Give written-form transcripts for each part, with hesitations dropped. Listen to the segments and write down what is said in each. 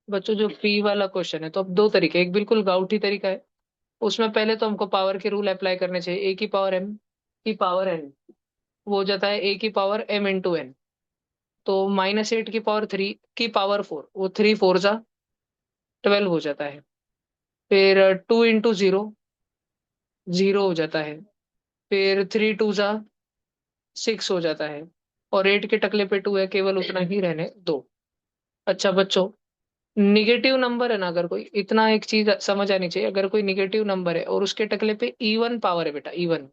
बच्चों जो पी वाला क्वेश्चन है, तो अब दो तरीके, एक बिल्कुल गाउठी तरीका है। उसमें पहले तो हमको पावर के रूल अप्लाई करने चाहिए। ए की पावर एम की पावर एन, वो हो जाता है ए की पावर एम इंटू एन। तो -8 की पावर 3 की पावर 4, वो 3 4 जा 12 हो जाता है। फिर 2 इंटू 0, 0 हो जाता है। फिर 3 2 जा 6 हो जाता है। और 8 के टकले पे 2 है, केवल उतना ही रहने दो। अच्छा बच्चों, निगेटिव नंबर है ना, अगर कोई, इतना एक चीज समझ आनी चाहिए, अगर कोई निगेटिव नंबर है और उसके टकले पे इवन पावर है बेटा, इवन,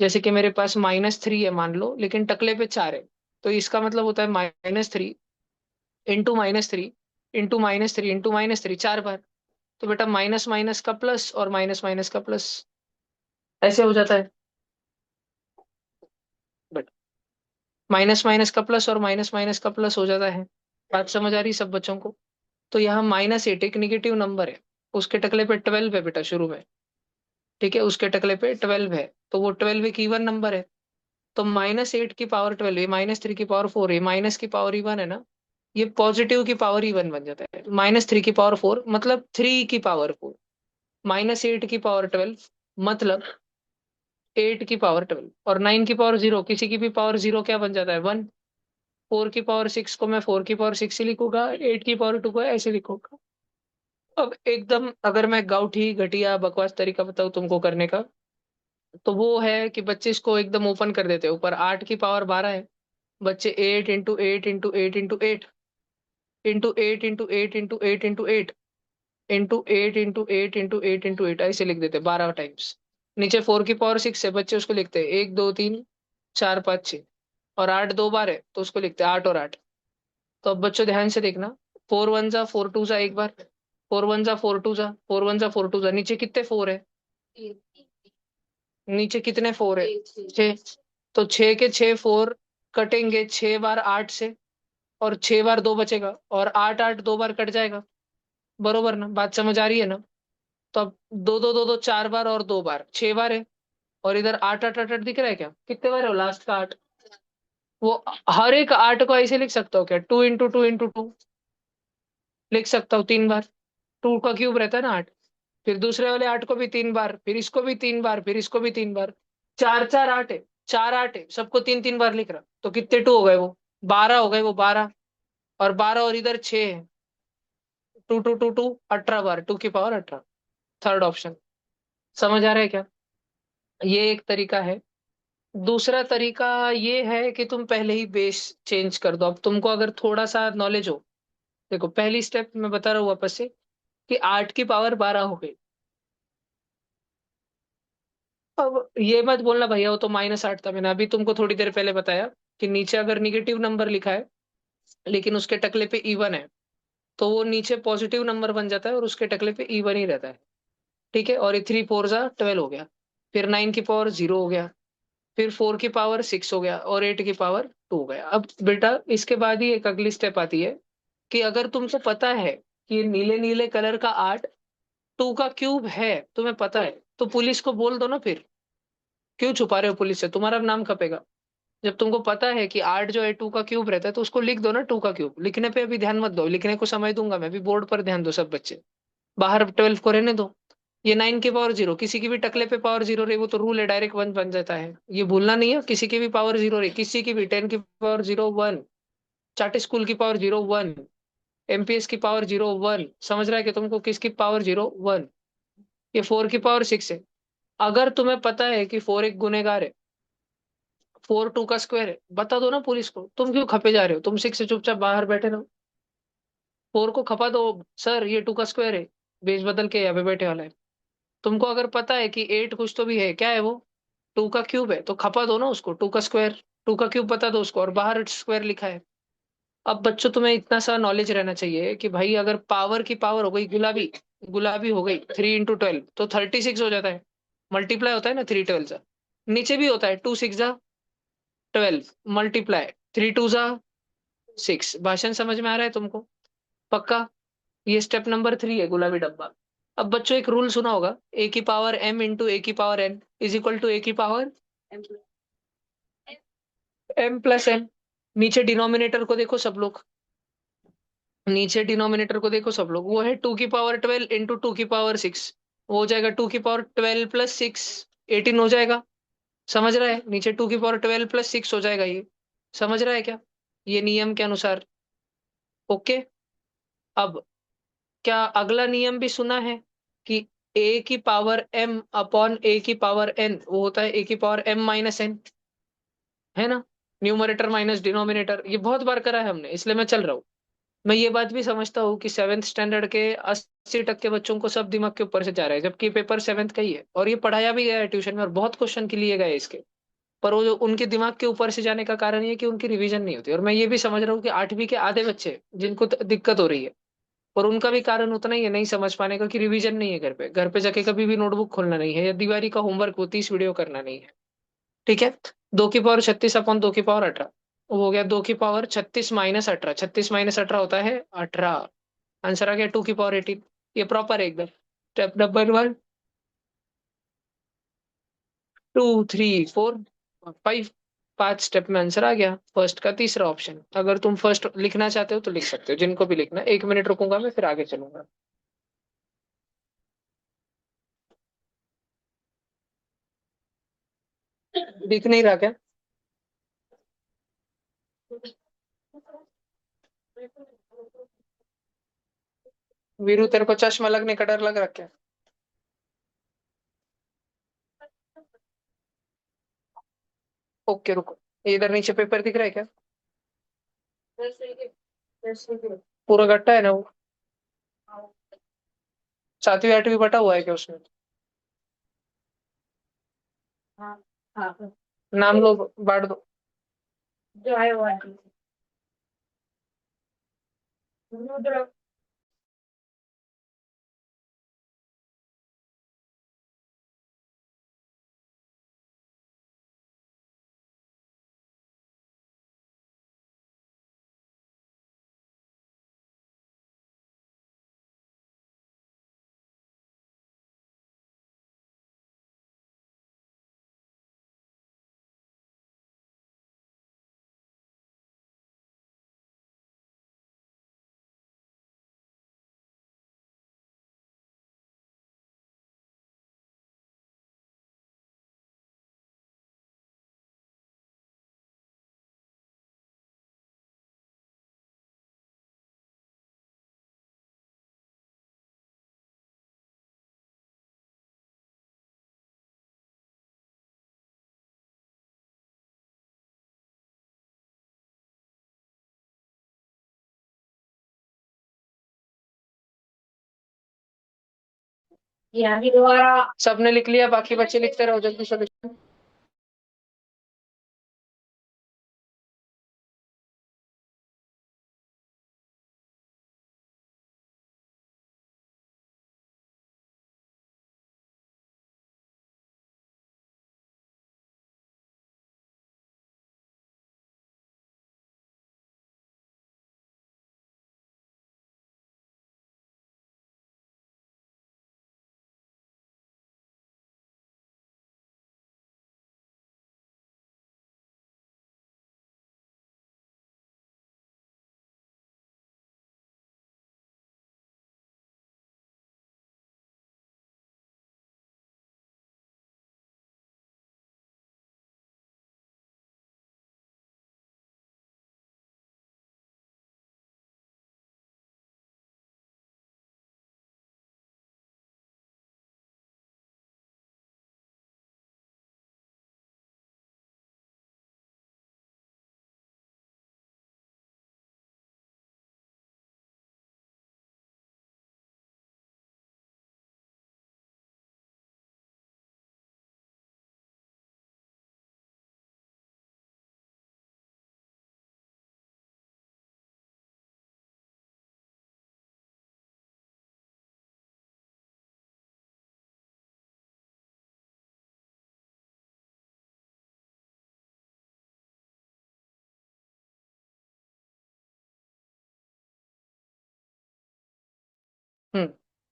जैसे कि मेरे पास -3 है मान लो, लेकिन टकले पे 4 है, तो इसका मतलब होता है -3 इंटू -3 इंटू -3 इंटू -3, 4 बार। तो बेटा माइनस माइनस का प्लस और माइनस माइनस का प्लस, ऐसे हो जाता है बेटा। माइनस माइनस का प्लस और माइनस माइनस का प्लस हो जाता है। बात समझ आ रही सब बच्चों को? तो यहाँ -8 एक निगेटिव नंबर है, उसके टकले पे 12 है बेटा शुरू में। ठीक है, उसके टकले पे 12 है, तो वो 12 एक इवन नंबर है। तो -8 की पावर 12, ये -3 की पावर 4, ये माइनस की पावर इवन है ना, ये पॉजिटिव की पावर इवन बन जाता है। -3 की पावर 4 मतलब 3 की पावर 4, -8 की पावर 12 मतलब 8 की पावर 12, और 9 की पावर 0, किसी की भी पावर 0 क्या बन जाता है, 1। 4 की पावर 6 को मैं 4 की पावर 6 ही लिखूंगा, 8 की पावर 2 को ऐसे लिखूंगा। अब एकदम अगर मैं गाउठी घटिया बकवास तरीका बताऊं तुमको करने का, तो वो है कि बच्चे इसको एकदम ओपन कर देते हैं। ऊपर 8 की पावर 12 है, बच्चे 8 into 8 into 8 into 8 into 8 into 8 into 8 into 8 into 8 into 8 into 8 into 8 ऐसे लिख देते हैं 12 टाइम्स। नीचे 4 की पावर 6 है, बच्चे उसको लिखते हैं 1 2 3 4 5 6। और 8 2 बार है, तो उसको लिखते हैं 8 और 8। तो अब बच्चों ध्यान से देखना, 4 1 जा 4 2 जा, एक बार 4 1 जा 4 2 जा, 4 1 जा 4 2 जा, नीचे कितने 4 है, नीचे कितने 4 है, 6। तो 6 के 6 4 कटेंगे 6 बार 8 से, और 6 बार 2 बचेगा, और 8 8 2 बार कट जाएगा। बरोबर ना, बात समझ आ रही है ना? तो अब 2 2 2 2 4 बार और 2 बार 6 बार है। और इधर 8 8 8 8 दिख रहा है क्या, कितने बार है वो लास्ट का 8? वो हर एक 8 को ऐसे लिख सकता हूँ क्या, 2 इंटू 2 इंटू 2 लिख सकता हूँ 3 बार। 2 का क्यूब रहता है ना 8। फिर दूसरे वाले 8 को भी 3 बार, फिर इसको भी 3 बार, फिर इसको भी 3 बार। 4 4 8 है, 4 8 है, सबको 3 3 बार लिख रहा, तो कितने 2 हो गए वो, 12 हो गए वो, 12। और 12 और इधर 6 है, 2 2 2 2 18 बार, 2 की पावर 18। Third option. समझ आ रहा है क्या? ये एक तरीका है। दूसरा तरीका ये है कि तुम पहले ही बेस चेंज कर दो। अब तुमको अगर थोड़ा सा नॉलेज हो, देखो पहली स्टेप मैं बता रहा हूँ वापस से, कि 8 की पावर 12 हो गई। अब ये मत बोलना भैया वो तो -8 था, मैंने अभी तुमको थोड़ी देर पहले बताया कि नीचे अगर निगेटिव नंबर लिखा है लेकिन उसके टकले पे इवन है, तो वो नीचे पॉजिटिव नंबर बन जाता है और उसके टकले पे इवन ही रहता है। ठीक है, और ये 3 4 जा 12 हो गया। फिर 9 की पावर 0 हो गया। फिर 4 की पावर 6 हो गया, और 8 की पावर 2 हो गया। अब बेटा इसके बाद ही एक अगली स्टेप आती है, कि अगर तुमको पता है कि ये नीले नीले कलर का 8 2 का क्यूब है, तुम्हें पता है, तो पुलिस को बोल दो ना फिर। क्यों छुपा रहे हो पुलिस से, तुम्हारा नाम खपेगा। जब तुमको पता है कि 8 जो है 2 का क्यूब रहता है, तो उसको लिख दो ना 2 का क्यूब। लिखने पे अभी ध्यान मत दो, लिखने को समय दूंगा मैं भी, बोर्ड पर ध्यान दो सब बच्चे, बाहर 12 को रहने दो। ये 9 की पावर 0, किसी की भी टकले पे पावर 0 रही, वो तो रूल है, डायरेक्ट 1 बन जाता है, ये भूलना नहीं है। किसी की भी पावर 0 रही, किसी की भी 10 की पावर 0 1, चाटे स्कूल की पावर 0 1, एमपीएस की पावर 0 1, समझ रहा है कि तुमको किसकी पावर 0 1। ये 4 की पावर 6 है। अगर तुम्हें पता है कि 4 एक गुनेगार है, 4 2 का स्क्वायर है, बता दो ना पुलिस को। तुम क्यों खपे जा रहे हो, तुम 6 से चुपचाप बाहर बैठे रहो। 4 को खपा दो, सर ये 2 का स्क्वायर है, बेस बदल के यहाँ पे बैठे वाला है। तुमको अगर पता है कि 8 कुछ तो भी है, क्या है वो, 2 का क्यूब है, तो खपा दो ना उसको, 2 का स्क्वायर, 2 का क्यूब बता दो उसको, और बाहर स्क्वायर लिखा है। अब बच्चों तुम्हें इतना सा नॉलेज रहना चाहिए कि भाई अगर पावर की पावर हो गई गुलाबी, गुलाबी हो गई 3 इंटू 12 तो 36 हो जाता है। मल्टीप्लाई होता है ना 3 12 जा, नीचे भी होता है 2 6 जा 12, मल्टीप्लाई 3 2 जा 6। भाषण समझ में आ रहा है तुमको? पक्का? ये स्टेप नंबर 3 है, गुलाबी डब्बा। अब बच्चों एक रूल सुना होगा, ए की पावर एम इंटू ए की power N is equal to A की पावर एम प्लस एन। नीचे डिनोमिनेटर को देखो सब लोग, नीचे डिनोमिनेटर को देखो सब लोग, वो है 2 की पावर 12 इंटू 2 की पावर 6। वो हो जाएगा 2 की पावर 12 प्लस 6, 18 हो जाएगा। समझ रहा है? नीचे 2 की पावर 12 प्लस 6 हो जाएगा ये। समझ रहा है क्या? ये नियम के अनुसार। ओके। अब क्या अगला नियम भी सुना है कि a की पावर m अपॉन a की पावर n वो होता है a की पावर m माइनस n, है ना? न्यूमरेटर माइनस डिनोमिनेटर, ये बहुत बार करा है हमने, इसलिए मैं चल रहा हूँ। मैं ये बात भी समझता हूँ कि 7th स्टैंडर्ड के 80% बच्चों को सब दिमाग के ऊपर से जा रहा है, जबकि पेपर 7th का ही है और ये पढ़ाया भी गया है ट्यूशन में और बहुत क्वेश्चन के लिए गए इसके। पर वो जो उनके दिमाग के ऊपर से जाने का कारण ये है कि उनकी रिवीजन नहीं होती। और मैं ये भी समझ रहा हूँ कि 8वीं के आधे बच्चे जिनको दिक्कत हो रही है, और उनका भी कारण उतना ही है नहीं समझ पाने का कि रिवीजन नहीं है। घर पे जाके कभी भी नोटबुक खोलना नहीं है, या दीवारी का होमवर्क वो 30 वीडियो करना नहीं है। ठीक है। 2 की पावर 36 अपॉन 2 की पावर 18 हो गया 2 की पावर 36 माइनस 18। 36 माइनस 18 होता है 18। आंसर आ गया 2 की पावर 18। ये प्रॉपर है एकदम। Step number 1, 2, 3, 4, 5। 5 स्टेप में आंसर आ गया फर्स्ट का तीसरा ऑप्शन। अगर तुम फर्स्ट लिखना चाहते हो तो लिख सकते हो, जिनको भी लिखना है। 1 मिनट रुकूंगा मैं, फिर आगे चलूंगा। दिख नहीं रहा क्या? वीरू तेरे को चश्मा लगने का डर लग रहा है? ओके रुको। इधर नीचे पेपर दिख रहा है क्या? पूरा गट्टा है ना वो? 7वीं 8वीं बटा हुआ है क्या उसमें? हाँ। हाँ। नाम लो, बांट दो। जो है वो है। यहाँ की दोबारा सबने लिख लिया, बाकी बच्चे लिखते रहो जल्दी से।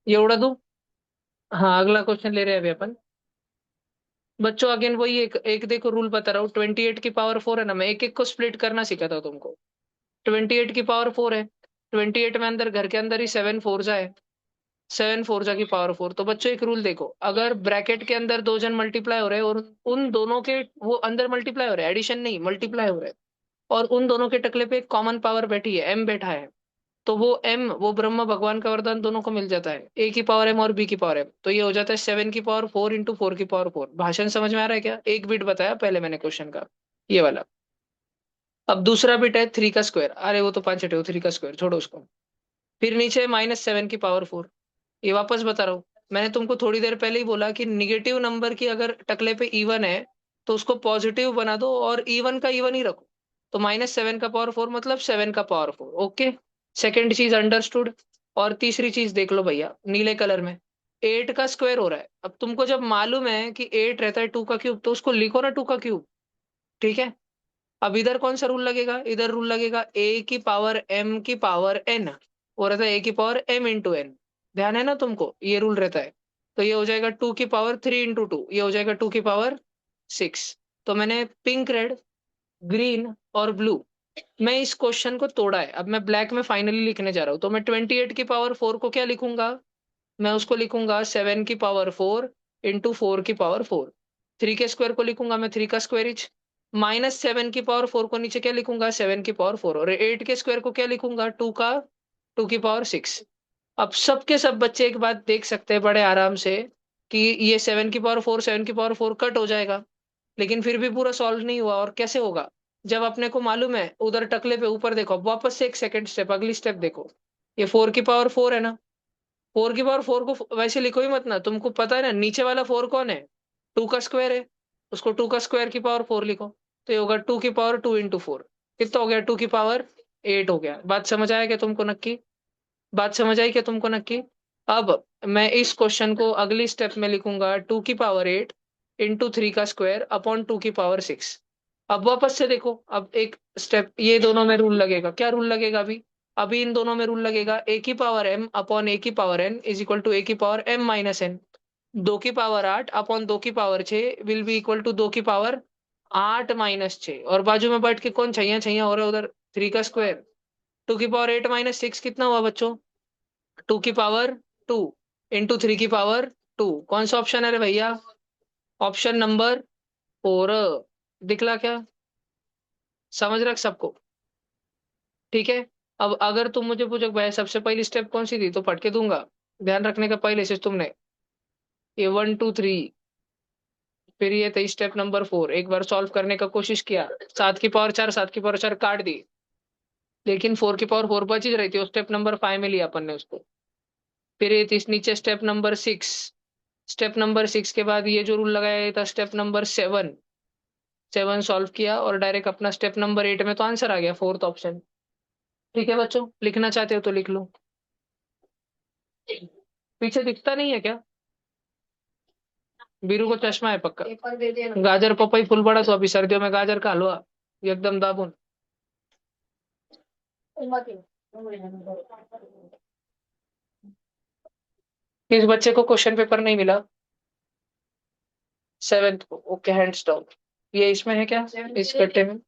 ये उड़ा दूं? हाँ, अगला क्वेश्चन ले रहे हैं अभी अपन। बच्चों अगेन वही एक एक देखो रूल बता रहा हूँ। 28 की पावर 4 है ना, मैं एक एक को स्प्लिट करना सिखाता हूँ तुमको। 28 की पावर 4 है। 28 में अंदर घर के अंदर ही 7 फोर जा है, 7 फोर जा की पावर 4। तो बच्चों एक रूल देखो, अगर ब्रैकेट के अंदर दो जन मल्टीप्लाई हो रहे हैं और उन दोनों के वो अंदर मल्टीप्लाई हो रहे हैं, एडिशन नहीं मल्टीप्लाई हो रहे हैं, और उन दोनों के टकले पे एक कॉमन पावर बैठी है, एम बैठा है, तो वो एम वो ब्रह्म भगवान का वरदान दोनों को मिल जाता है, ए की पावर एम और बी की पावर एम। तो ये हो जाता है 7 की पावर 4 इंटू 4 की पावर 4। भाषण समझ में आ रहा है क्या? एक बिट बताया पहले मैंने क्वेश्चन का, ये वाला। अब दूसरा बिट है 3 का स्क्वायर, अरे वो तो 5 हटे, 3 का स्क्वायर छोड़ो उसको। फिर नीचे -7 की पावर 4। ये वापस बता रहा हूँ, मैंने तुमको थोड़ी देर पहले ही बोला कि निगेटिव नंबर की अगर टकले पे इवन है तो उसको पॉजिटिव बना दो और इवन का इवन ही रखो। तो -7 का पावर 4 मतलब 7 का पावर 4। ओके, सेकेंड चीज अंडरस्टूड। और तीसरी चीज देख लो भैया नीले कलर में, 8 का स्क्वायर हो रहा है। अब तुमको जब मालूम है कि 8 रहता है 2 का क्यूब, तो उसको लिखो ना 2 का क्यूब। ठीक है, अब इधर कौन सा रूल लगेगा? इधर रूल लगेगा ए की पावर एम की पावर एन, वो रहता है ए की पावर एम इंटू एन। ध्यान है ना तुमको, ये रूल रहता है। तो ये हो जाएगा 2 की पावर 3 इंटू 2, ये हो जाएगा 2 की पावर 6। तो मैंने पिंक, रेड, ग्रीन और ब्लू, मैं इस क्वेश्चन को तोड़ा है। अब मैं ब्लैक में फाइनली लिखने जा रहा हूँ। तो मैं 28 की पावर 4 को क्या लिखूंगा? मैं उसको लिखूंगा 7 की पावर 4 इंटू 4 की पावर 4। 3 के स्क्वायर को लिखूंगा मैं 3 का स्क्वायर इच। -7 की पावर 4 को नीचे क्या लिखूंगा? 7 की पावर 4। और 8 के स्क्वायर को क्या लिखूंगा? 2 का 2 की पावर 6। अब सबके सब बच्चे एक बात देख सकते हैं बड़े आराम से कि ये 7 की पावर 4 7 की पावर 4 कट हो जाएगा, लेकिन फिर भी पूरा सॉल्व नहीं हुआ। और कैसे होगा? जब अपने को मालूम है उधर टकले पे ऊपर देखो, अब वापस से एक सेकंड स्टेप, अगली स्टेप देखो। ये 4 की पावर 4 है ना, 4 की पावर 4 को वैसे लिखो ही मत ना, तुमको पता है ना नीचे वाला 4 कौन है? 2 का स्क्वायर है, उसको 2 का स्क्वायर की पावर 4 लिखो। तो ये होगा 2 की पावर 2 इंटू 4। कितना हो गया? 2 की पावर 8 हो गया। बात समझ आया क्या तुमको नक्की? बात समझ आई क्या तुमको नक्की? अब मैं इस क्वेश्चन को अगली स्टेप में लिखूंगा 2 की पावर 8 इंटू 3 का स्क्वायर अपॉन 2 की पावर 6। अब वापस से देखो, अब एक स्टेप ये दोनों में रूल लगेगा। क्या रूल लगेगा? अभी अभी इन दोनों में रूल लगेगा, ए की पावर एम अपॉन ए की power N is equal to A की पावर एम माइनस एन। 2 की पावर 8 अपॉन 2 की power 6 will be equal to 2 की पावर 8 माइनस 6। और बाजू में बैठ के कौन छैया छैया हो रहा है उधर? 3 का स्क्वायर। 2 की पावर 8 माइनस 6 कितना हुआ बच्चों? 2 की पावर 2 इंटू 3 की पावर 2। कौन सा ऑप्शन है रे भैया? Option number 4। दिखला क्या? समझ रख सबको? ठीक है। अब अगर तुम मुझे पूछो भाई सबसे पहली स्टेप कौन सी थी, तो पढ़ के दूंगा। ध्यान रखने का पहले से तुमने ये 1 2 3, फिर ये थे स्टेप नंबर 4। एक बार सॉल्व करने का कोशिश किया, 7 की पावर 4 7 की पावर 4 काट दी, लेकिन 4 की पावर 4 बच ही रही थी। स्टेप नंबर 5 में लिया अपन ने उसको। फिर ये थी नीचे स्टेप नंबर 6। स्टेप नंबर 6 के बाद ये जो रूल लगाया गया था स्टेप नंबर 7। 7 सॉल्व किया और डायरेक्ट अपना स्टेप नंबर 8 में तो आंसर आ गया, फोर्थ ऑप्शन। ठीक है बच्चों, लिखना चाहते हो तो लिख लो। पीछे दिखता नहीं है क्या? बीरू को चश्मा है पक्का। गाजर पपई फुल बड़ा, तो अभी सर्दियों में गाजर का हलवा एकदम दाबुन। किस बच्चे को क्वेश्चन पेपर नहीं मिला? 7th को। Okay, hands down. ये इसमें है क्या, इस कट्टे में?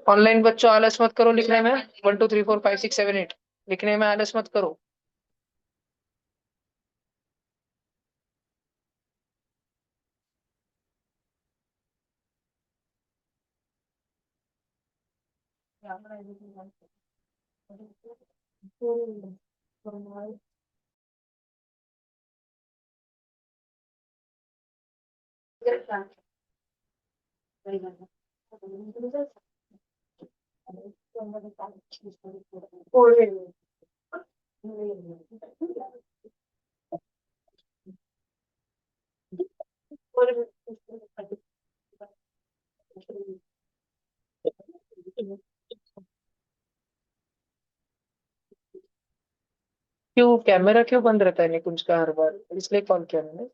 ऑनलाइन बच्चों आलस मत करो लिखने में, 1 2 3 4 5 6 7 8 लिखने में आलस मत करो। क्यों कैमरा क्यों बंद रहता है निकुंज का हर बार, इसलिए कॉल किया मैंने।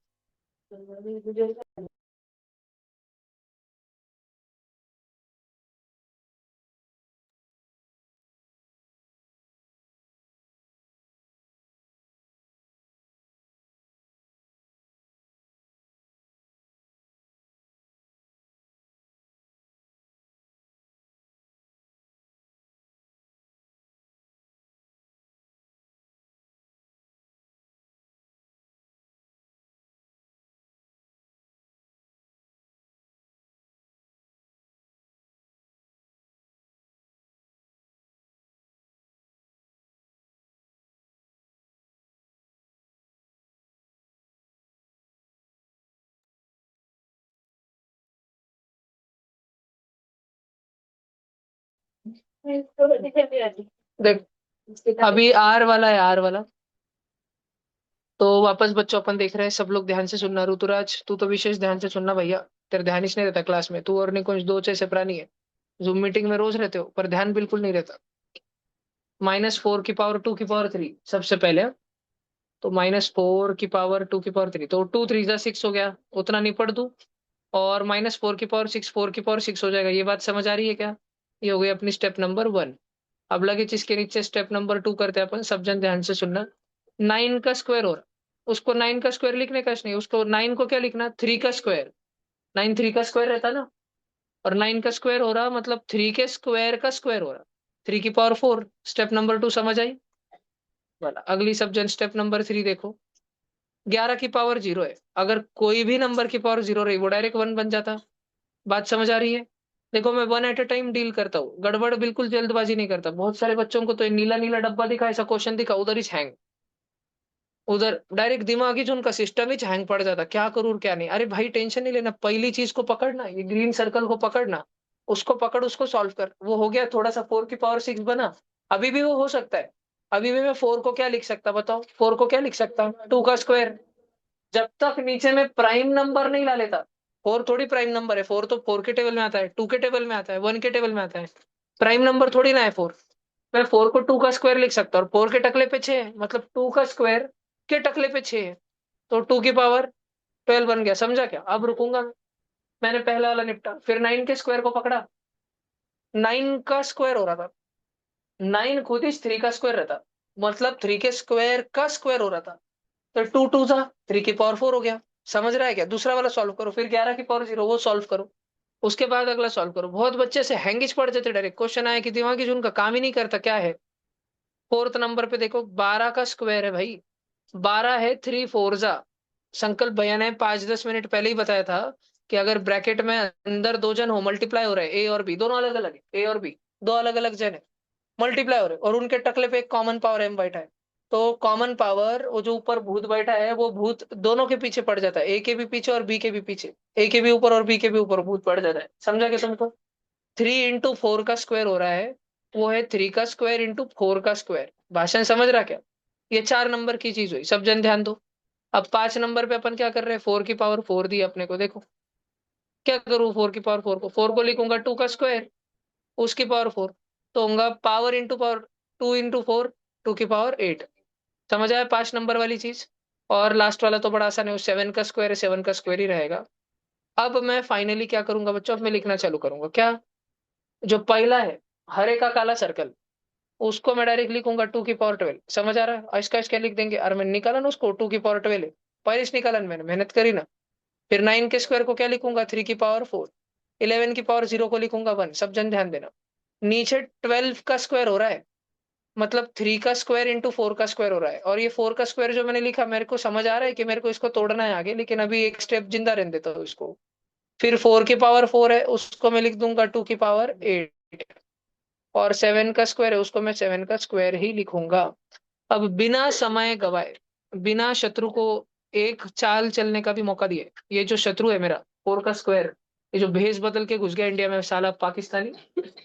देख, अभी आर वाला है, आर वाला। तो वापस बच्चों अपन देख रहे हैं, सब लोग ध्यान से सुनना। ऋतुराज तू तो विशेष ध्यान से सुनना भैया, तेरे ध्यान ही नहीं रहता क्लास में। तू और निकुंज दो से प्राणी है, जूम मीटिंग में रोज रहते हो पर ध्यान बिल्कुल नहीं रहता। -4 की पावर 2 की पावर 3 सबसे पहले। तो -4 की पावर 2 की पावर 3, तो 2 3 जा 6 हो गया, उतना नहीं पढ़ दूं। और -4 की पावर 6, 4 की पावर 6 हो जाएगा। ये बात समझ आ रही है क्या? ये हो गई अपनी स्टेप नंबर 1। अब लगे जिसके नीचे स्टेप नंबर 2 करते हैं अपन, सब जन ध्यान से सुनना। 9 का स्क्वायर हो रहा, उसको 9 का स्क्वायर लिखने का नहीं, उसको 9 को क्या लिखना, 3 का स्क्वायर। 9 3 का स्क्वायर रहता ना। और 9 का स्क्वायर हो रहा मतलब 3 के स्क्वायर का स्क्वायर हो रहा। 3 की पावर 4, स्टेप नंबर 2 समझ आई? वाला अगली सब जन स्टेप नंबर 3 देखो। 11 की पावर 0 है, अगर कोई भी नंबर की पावर 0 रही वो डायरेक्ट 1 बन जाता। बात समझ आ रही है? देखो मैं 1 एट अ टाइम डील करता हूँ, गड़बड़ बिल्कुल जल्दबाजी नहीं करता। बहुत सारे बच्चों को तो ये नीला नीला डब्बा दिखा, ऐसा क्वेश्चन दिखा, उधर ही हैंग। उधर डायरेक्ट दिमाग ही जो उनका सिस्टम ही हैंग पड़ जाता, क्या करूँ और क्या नहीं। अरे भाई टेंशन नहीं लेना, पहली चीज को पकड़ना, ये ग्रीन सर्कल को पकड़ना। उसको पकड़, उसको सॉल्व कर, वो हो गया। थोड़ा सा 4 की पावर 6 बना। अभी भी वो हो सकता है। अभी भी मैं 4 को क्या लिख सकता, बताओ? 4 को क्या लिख सकता हूँ, 2 का स्क्वायर। जब तक नीचे में प्राइम नंबर नहीं ला लेता। 4 थोड़ी प्राइम नंबर है, 4 तो 4 के टेबल में आता है, 2 के टेबल में आता है, 1 के टेबल में आता है। प्राइम नंबर थोड़ी ना है 4। मैं 4 को 2 का स्क्वायर लिख सकता हूँ, और 4 के टकले पे 6 है, मतलब 2 का स्क्वायर के टकले पे 6 है। तो 2 की पावर 12 बन गया, समझा क्या? अब रुकूंगा मैं। मैंने पहला वाला निपटा, फिर 9 के स्क्वायर को पकड़ा। 9 का स्क्वायर हो रहा था, 9 खुद ही 3 का स्क्वायर रहता, मतलब 3 के स्क्वायर का स्क्वायर हो रहा था। तो 2 2 था, 3 की पावर 4 हो गया। समझ रहा है क्या? दूसरा वाला सॉल्व करो, फिर 11 की पावर 0 वो सॉल्व करो। उसके बाद अगला सॉल्व करो। बहुत बच्चे से हैंगिज पड़ जाते, डायरेक्ट क्वेश्चन आया कि दिमागी जो उनका काम ही नहीं करता, क्या है? फोर्थ नंबर पे देखो, 12 का स्क्वायर है भाई। 12 है 3 4 जा। संकल्प भैया ने 5 10 मिनट पहले ही बताया था कि अगर ब्रैकेट में अंदर दो जन हो, मल्टीप्लाई हो रहे हैं, ए और बी दोनों अलग अलग है, ए और बी दो अलग अलग जन है, मल्टीप्लाई हो रहे हैं, और उनके टकले पे एक कॉमन पावर एम बैठा है। तो कॉमन पावर, वो जो ऊपर भूत बैठा है, वो भूत दोनों के पीछे पड़ जाता है, ए के भी पीछे और बी के भी पीछे। ए के भी ऊपर और बी के भी ऊपर भूत पड़ जाता है, समझा क्या तुमको? 3 × 4 का स्क्वायर हो रहा है, वो है 3 का स्क्वायर इंटू 4 का स्क्वायर। भाषण समझ रहा क्या? ये 4 नंबर की चीज हुई, सब जन ध्यान दो। अब 5 नंबर पे अपन क्या कर रहे हैं, 4 की पावर 4 दी अपने को, देखो क्या करूँ। 4 की पावर 4 को, 4 को लिखूंगा 2 का स्क्वायर, उसकी पावर 4। तो होगा पावर इंटू पावर, 2 × 4, 2 की पावर 8। समझ आया 5 नंबर वाली चीज? और लास्ट वाला तो बड़ा आसान है, 7 का स्क्वायर है, 7 का स्क्वायर ही रहेगा। अब मैं फाइनली क्या करूंगा बच्चों, अब मैं लिखना चालू करूंगा क्या। जो पहला है, हरे का काला सर्कल, उसको मैं डायरेक्ट लिखूंगा 2 की पावर 12। समझ आ रहा है? इसका इसका लिख देंगे, और मैंने निकाला ना उसको, 2 की पावर 12 है। पहले से निकाला ना मैंने, मेहनत करी ना। फिर 9 के स्क्वायर को क्या लिखूंगा, 3 की पावर 4। 11 की पावर 0 को लिखूंगा 1। सब जन ध्यान देना। नीचे 12 का स्क्वायर हो रहा है, मतलब 3 का स्क्वायर इंटू 4 का स्क्वायर हो रहा है। और ये 4 का स्क्वायर जो मैंने लिखा, मेरे को समझ आ रहा है कि मेरे को इसको तोड़ना है आगे, लेकिन अभी एक स्टेप जिंदा रहने देता हूँ इसको। फिर 4 की पावर 4 है, उसको मैं लिख दूंगा 2 की पावर 8। और 7 का स्क्वायर है उसको मैं 7 का स्क्वायर ही लिखूंगा। अब बिना समय गवाए, बिना शत्रु को एक चाल चलने का भी मौका दिए, ये जो शत्रु है मेरा 4 का स्क्वायर, ये जो भेष बदल के घुस गया इंडिया में साला पाकिस्तानी,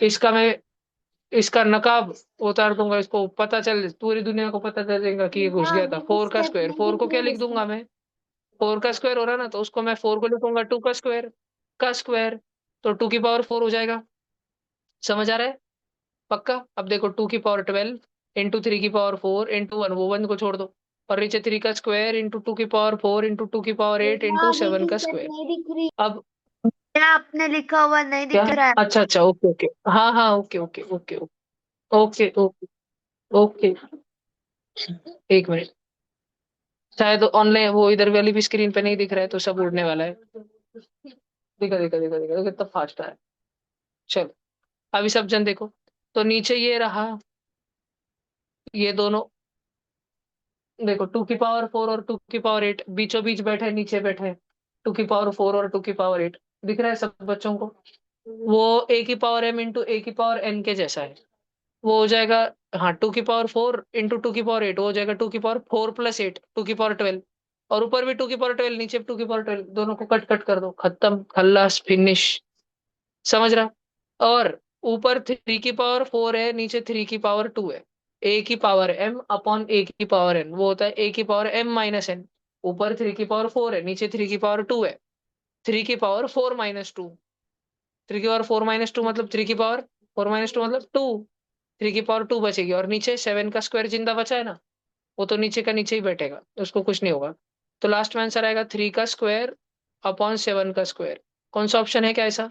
इसका मैं, इसका नकाब उतार दूंगा। इसको पता चल, पूरी दुनिया को पता चल जाएगा कि ये घुस भैया गया था। अभी 4 का स्टेप स्क्वायर, नहीं 4 दिख को क्या रहे लिख इसमें। दूंगा मैं, 4 का स्क्वायर हो रहा ना, तो उसको मैं 4 को लिखूंगा 2 का स्क्वायर, का स्क्वायर, तो 2 की पावर 4 हो जाएगा। समझ आ रहा है? पक्का? अब देखो 2 की पावर 12 इंटू 3 की पावर 4 इंटू 1, वो 1 को छोड़ दो, और नीचे 3 का स्क्वायर इंटू 2 की पावर 4 इंटू 2 की पावर 8 भैया इंटू अभी 7 भी का स्टेप स्क्वायर। नहीं दिख रही। अब क्या आपने लिखा हुआ नहीं क्या? दिख रहा है? अच्छा अच्छा, ओके ओके, हाँ हाँ, okay okay okay okay okay okay. एक मिनट, शायद ऑनलाइन वो इधर वाली भी स्क्रीन पे नहीं दिख रहा है, तो सब उड़ने वाला है। दिखा दिखा दिखा दिखा, कितना फास्ट है। चलो, अभी सब जन देखो, तो नीचे ये रहा, ये दोनों, देखो 2 की पावर 4 और 2 की पावर 8 बीचों बीच बैठे, नीचे बैठे 2 की पावर 4 और 2 की पावर 8, दिख रहा है सब बच्चों को? वो A की पावर M इंटू A की पावर N के जैसा है, वो हो जाएगा। हाँ, 2 की पावर 4 इंटू 2 की पावर 8 वो हो जाएगा 2 की पावर 4 प्लस 8, 2 की पावर 12। और ऊपर भी 2 की पावर 12, नीचे भी 2 की पावर 12, दोनों को कट कट कर दो, खत्म, खल्लास, फिनिश। समझ रहा? और ऊपर 3 की पावर 4 है, नीचे 3 की पावर 2 है। A की पावर M अपॉन A की पावर N, वो होता है A की पावर M माइनस N। ऊपर 3 की पावर 4 है, नीचे 3 की पावर 2 है, 3 की पावर 4 माइनस 2। 3 की पावर 4 माइनस 2 मतलब 3 की पावर 4 माइनस 2 मतलब 2। 3 की पावर 2 बचेगी, और नीचे 7 का स्क्वायर जिंदा बचा है ना, वो तो नीचे का नीचे ही बैठेगा, उसको कुछ नहीं होगा। तो लास्ट में आंसर आएगा 3 का स्क्वायर अपॉन 7 का स्क्वायर। कौन सा ऑप्शन है, क्या ऐसा?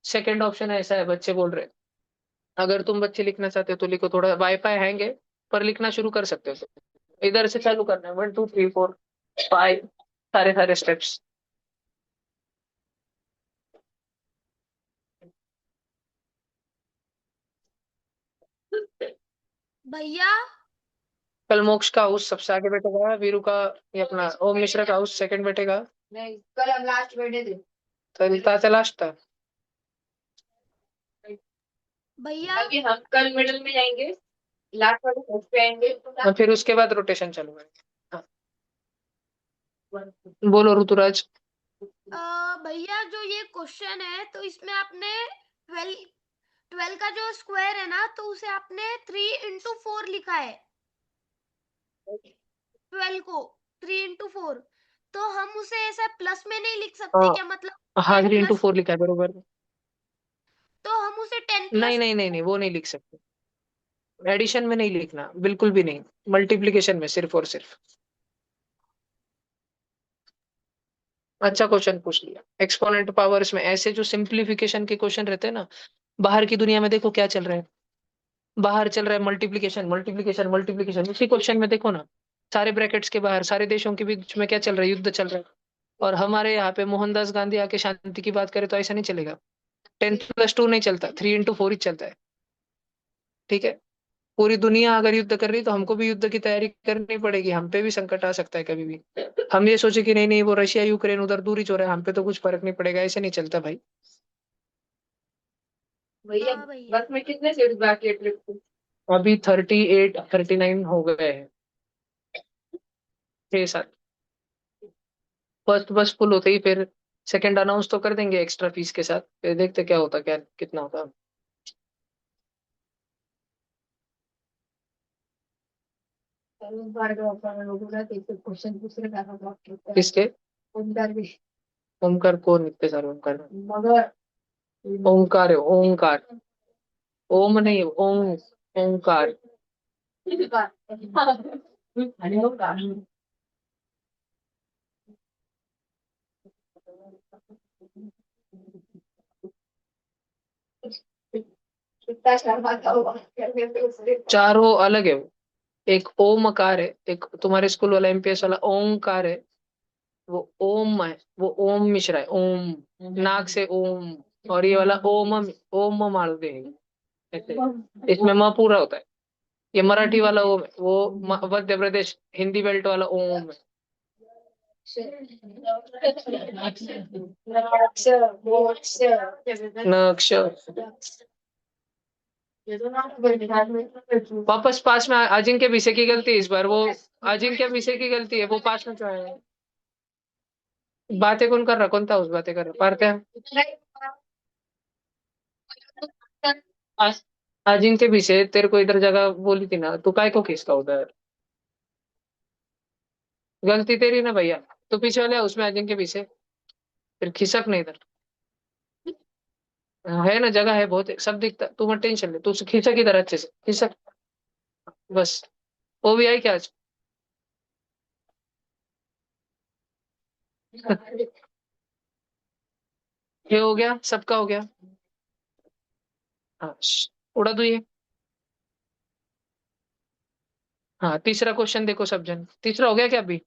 सेकंड ऑप्शन है, ऐसा है, बच्चे बोल रहे हैं। अगर तुम बच्चे लिखना चाहते हो तो लिखो, थोड़ा वाईफाई हैंग है, पर लिखना शुरू कर सकते हो तो। इधर से चालू करना है, 1 2 3 4 5, सारे सारे स्टेप्स। भैया कल मोक्ष का हाउस सबसे आगे बैठेगा, वीरू का, ये अपना ओम मिश्रा का हाउस सेकंड बैठेगा। नहीं, कल हम लास्ट बैठे थे, तो ताते लास्ट था। भैया अभी हम कल मिडिल में जाएंगे, लास्ट वाले फर्स्ट पे आएंगे, और फिर उसके बाद रोटेशन चालू करेंगे। हाँ, बोलो ऋतुराज। भैया जो ये क्वेश्चन है तो इसमें आपने 12 12 का जो स्क्वायर है ना तो उसे आपने 3 into 4 लिखा है। 12 को 3 into 4, तो हम उसे ऐसा प्लस में नहीं लिख सकते हाँ क्या? मतलब हाँ, 10 प्लस, 3 into 4 लिखा है बरोबर। तो हम उसे 10 नहीं प्लस। नहीं नहीं नहीं, वो नहीं लिख सकते, एडिशन में नहीं लिखना, बिल्कुल भी नहीं, मल्टीप्लीकेशन में सिर्फ और सिर्फ। अच्छा क्वेश्चन पूछ लिया। एक्सपोनेंट पावर्स में ऐसे जो सिंप्लीफिकेशन के क्वेश्चन रहते हैं ना, बाहर की दुनिया में देखो क्या चल रहा है। बाहर चल रहा है मल्टीप्लीकेशन मल्टीप्लीकेशन मल्टीप्लीकेशन, उसी क्वेश्चन में देखो ना, सारे ब्रैकेट्स के बाहर सारे देशों के बीच में क्या चल रहा है, युद्ध चल रहा है। और हमारे यहाँ पे मोहनदास गांधी आके शांति की बात करे तो ऐसा नहीं चलेगा। 10+2 नहीं चलता, 3 into 4 ही चलता है। ठीक है? पूरी दुनिया अगर युद्ध कर रही तो हमको भी युद्ध की तैयारी करनी पड़ेगी, हम पे भी संकट आ सकता है कभी भी। हम ये सोचे कि नहीं नहीं, वो रशिया यूक्रेन उधर दूर ही हो रहा है, हम पे तो कुछ फर्क नहीं पड़ेगा, ऐसे नहीं चलता भाई। भैया, हाँ भैया। बस में कितने सीट्स बाकी है ट्रिप को? अभी 38 39 हो गए हैं, 6 7। फर्स्ट बस फुल होते ही फिर सेकंड अनाउंस तो कर देंगे एक्स्ट्रा फीस के साथ, फिर देखते क्या होता, क्या कितना होता। किसके? ओमकार कौन, इतने सारे ओमकार? ओमकार है, ओमकार, ओम नहीं, ओम, ओमकार। 4 वो अलग है वो, एक ओमकार है, एक तुम्हारे स्कूल वाला एमपीएस वाला ओमकार है, वो ओम है, वो ओम मिश्रा है, ओम, नाक से ओम। और ये वाला ओम, ओम मालते हैं ऐसे, इसमें म पूरा होता है। ये मराठी वाला ओम है, वो मध्य प्रदेश हिंदी बेल्ट वाला ओम है। नक्ष, वापस पास में अजिंक्य विषय की गलती है इस बार, वो अजिंक्य विषय की गलती है, वो पास में जो है। बातें कौन कर रहा, कौन था उस बातें कर रहा, पार्थ है। अजिंक्य विषय तेरे को इधर जगह बोली थी ना, तू काय को खींचता उधर। गलती तेरी ना भैया। तू पीछे वाले उसमें अजिंक्य विषय, फिर खिसक नहीं इधर। है ना, जगह है बहुत है, सब दिखता, तू मत टेंशन ले, तू खिसक इधर अच्छे से खिसक। बस। वो भी आई क्या आज। ये हो गया, सबका हो गया। हाँ उड़ा दो ये। हाँ तीसरा क्वेश्चन देखो सब जन, तीसरा हो गया क्या अभी।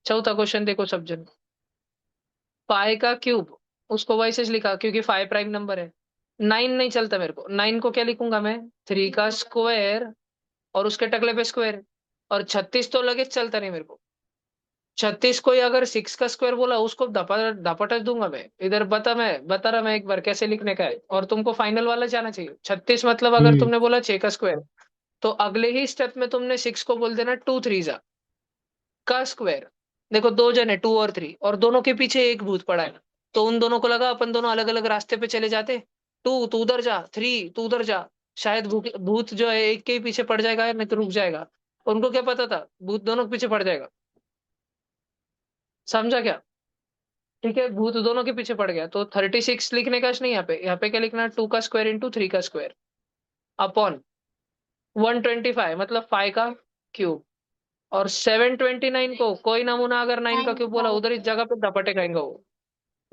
चौथा क्वेश्चन देखो सब जन। पाई का क्यूब, उसको वैसे ही लिखा क्योंकि 5 प्राइम नंबर है। 9 नहीं चलता मेरे को, 9 को क्या लिखूंगा मैं, 3 का स्क्वायर और उसके टकले पे स्क्वायर। और 36 तो लगे चलता नहीं मेरे को। 36 को ही अगर 6 का स्क्वायर बोला उसको धपाटच दूंगा मैं इधर, बता रहा मैं एक बार कैसे लिखने का है, और तुमको फाइनल वाला जाना चाहिए। 36 मतलब अगर हम्म। तुमने बोला 6 का स्क्वायर, तो अगले ही स्टेप में तुमने 6 को बोल देना 2 3 का स्क्वायर। देखो दो जन है, 2 और 3, और दोनों के पीछे एक भूत पड़ा है। तो उन दोनों को लगा अपन दोनों अलग अलग रास्ते पे चले जाते। 2 तू उधर जा, 3 तू उधर जा, शायद भूत जो है एक के ही पीछे पड़ जाएगा, नहीं तो रुक जाएगा। उनको क्या पता था भूत दोनों के पीछे पड़ जाएगा। समझा क्या। ठीक है, भूत दोनों के पीछे पड़ गया, तो 36 लिखने का नहीं, यहाँ पे क्या लिखना, 2 का स्क्वायर इंटू 3 का स्क्वायर अपॉन 125 मतलब 5 का क्यूब। और 729 को कोई नमूना अगर 9 का क्यूब बोला उधर इस जगह पे धपटे खाएंगे वो।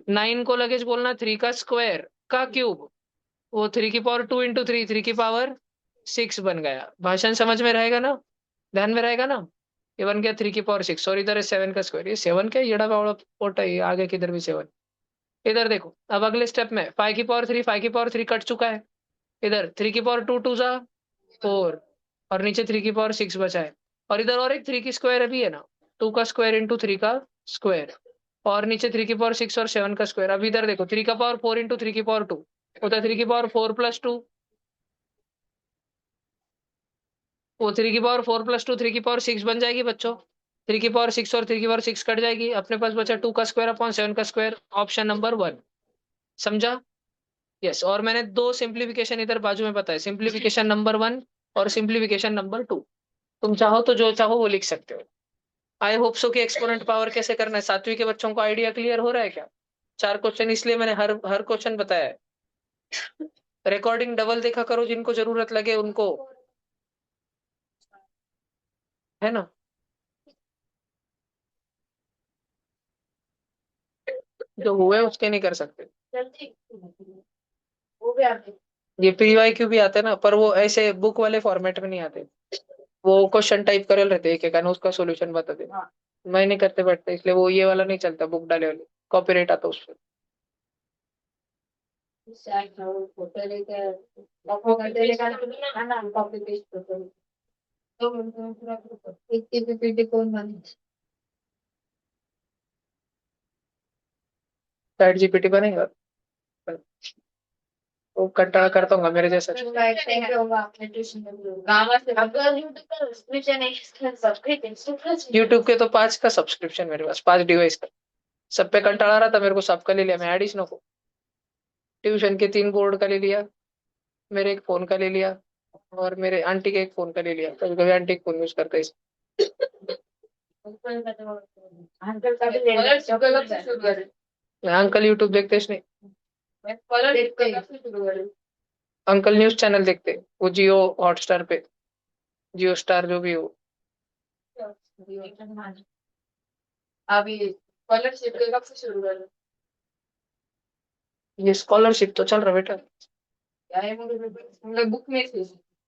9 को लगेज बोलना 3 का स्क्वायर का क्यूब, वो 3 की पावर 2 इंटू 3 3 की पावर 6 बन गया। भाषण समझ में रहेगा ना, ध्यान में रहेगा ना। ये बन गया 3 की पावर 6, और इधर है 7 का स्क्वायर, ये 7 क्या येड़ा बावड़ा पोटा है, आगे किधर भी 7। इधर देखो अब अगले स्टेप में 5 की पावर 3 कट चुका है। इधर 3 की पावर 2 2 जा 4, और नीचे 3 की पावर 6 बचा है। और इधर और एक 3 की स्क्वायर अभी है ना, 2 का स्क्वायर इंटू 3 का स्क्वायर, और नीचे 3 की पावर 6 और 7 का स्क्वायर। अब इधर देखो 3 का पावर 4 इंटू 3 की पावर 2 होता है 3 की पावर 4 प्लस 2। वो 3 की पावर 4 प्लस 2 3 की पावर 6 बन जाएगी बच्चों। 3 की पावर 6 और 3 की पावर 6 कट जाएगी, अपने पास बचा 2 का स्क्वायर अपॉन 7 का स्क्वायर, ऑप्शन नंबर 1। समझा। यस, और मैंने दो सिंप्लीफिकेशन इधर बाजू में बताया, सिंप्लीफिकेशन नंबर 1 और सिंप्लीफिकेशन नंबर 2। तुम चाहो तो जो चाहो वो लिख सकते हो। आई होप सो कि एक्सपोनेंट पावर कैसे करना है, सातवीं के बच्चों को आइडिया क्लियर हो रहा है क्या। 4 क्वेश्चन इसलिए मैंने हर हर क्वेश्चन बताया है। रिकॉर्डिंग डबल देखा करो जिनको जरूरत लगे उनको, है ना। जो हुए उसके नहीं कर सकते। ये पीवाई क्यू भी आते हैं ना, पर वो ऐसे बुक वाले फॉर्मेट में नहीं आते। वो क्वेश्चन टाइप करे रहते एक एक, उसका सोल्यूशन बता दे। मैं नहीं करते बैठते, इसलिए वो ये वाला नहीं चलता, बुक डाले वाले कॉपीराइट आता उस पर। चैट जीपीटी बनेगा, वो कंटाळा करता हूँ मेरे जैसा। यूट्यूब के तो 5 का सब्सक्रिप्शन मेरे पास, 5 डिवाइस का। सब पे कंटाळा रहा था मेरे को, सबका ले लिया मैं, एडिस नको। ट्यूशन के 3 बोर्ड का ले लिया, मेरे एक फोन का ले लिया, और मेरे आंटी के एक फोन का ले लिया, कभी कभी आंटी फोन यूज करते हैं। अंकल यूट्यूब देखते नहीं। अंकल न्यूज चैनल देखते, वो जियो हॉटस्टार पे, जियो स्टार जो भी हो। ये स्कॉलरशिप तो चल रहा बेटा,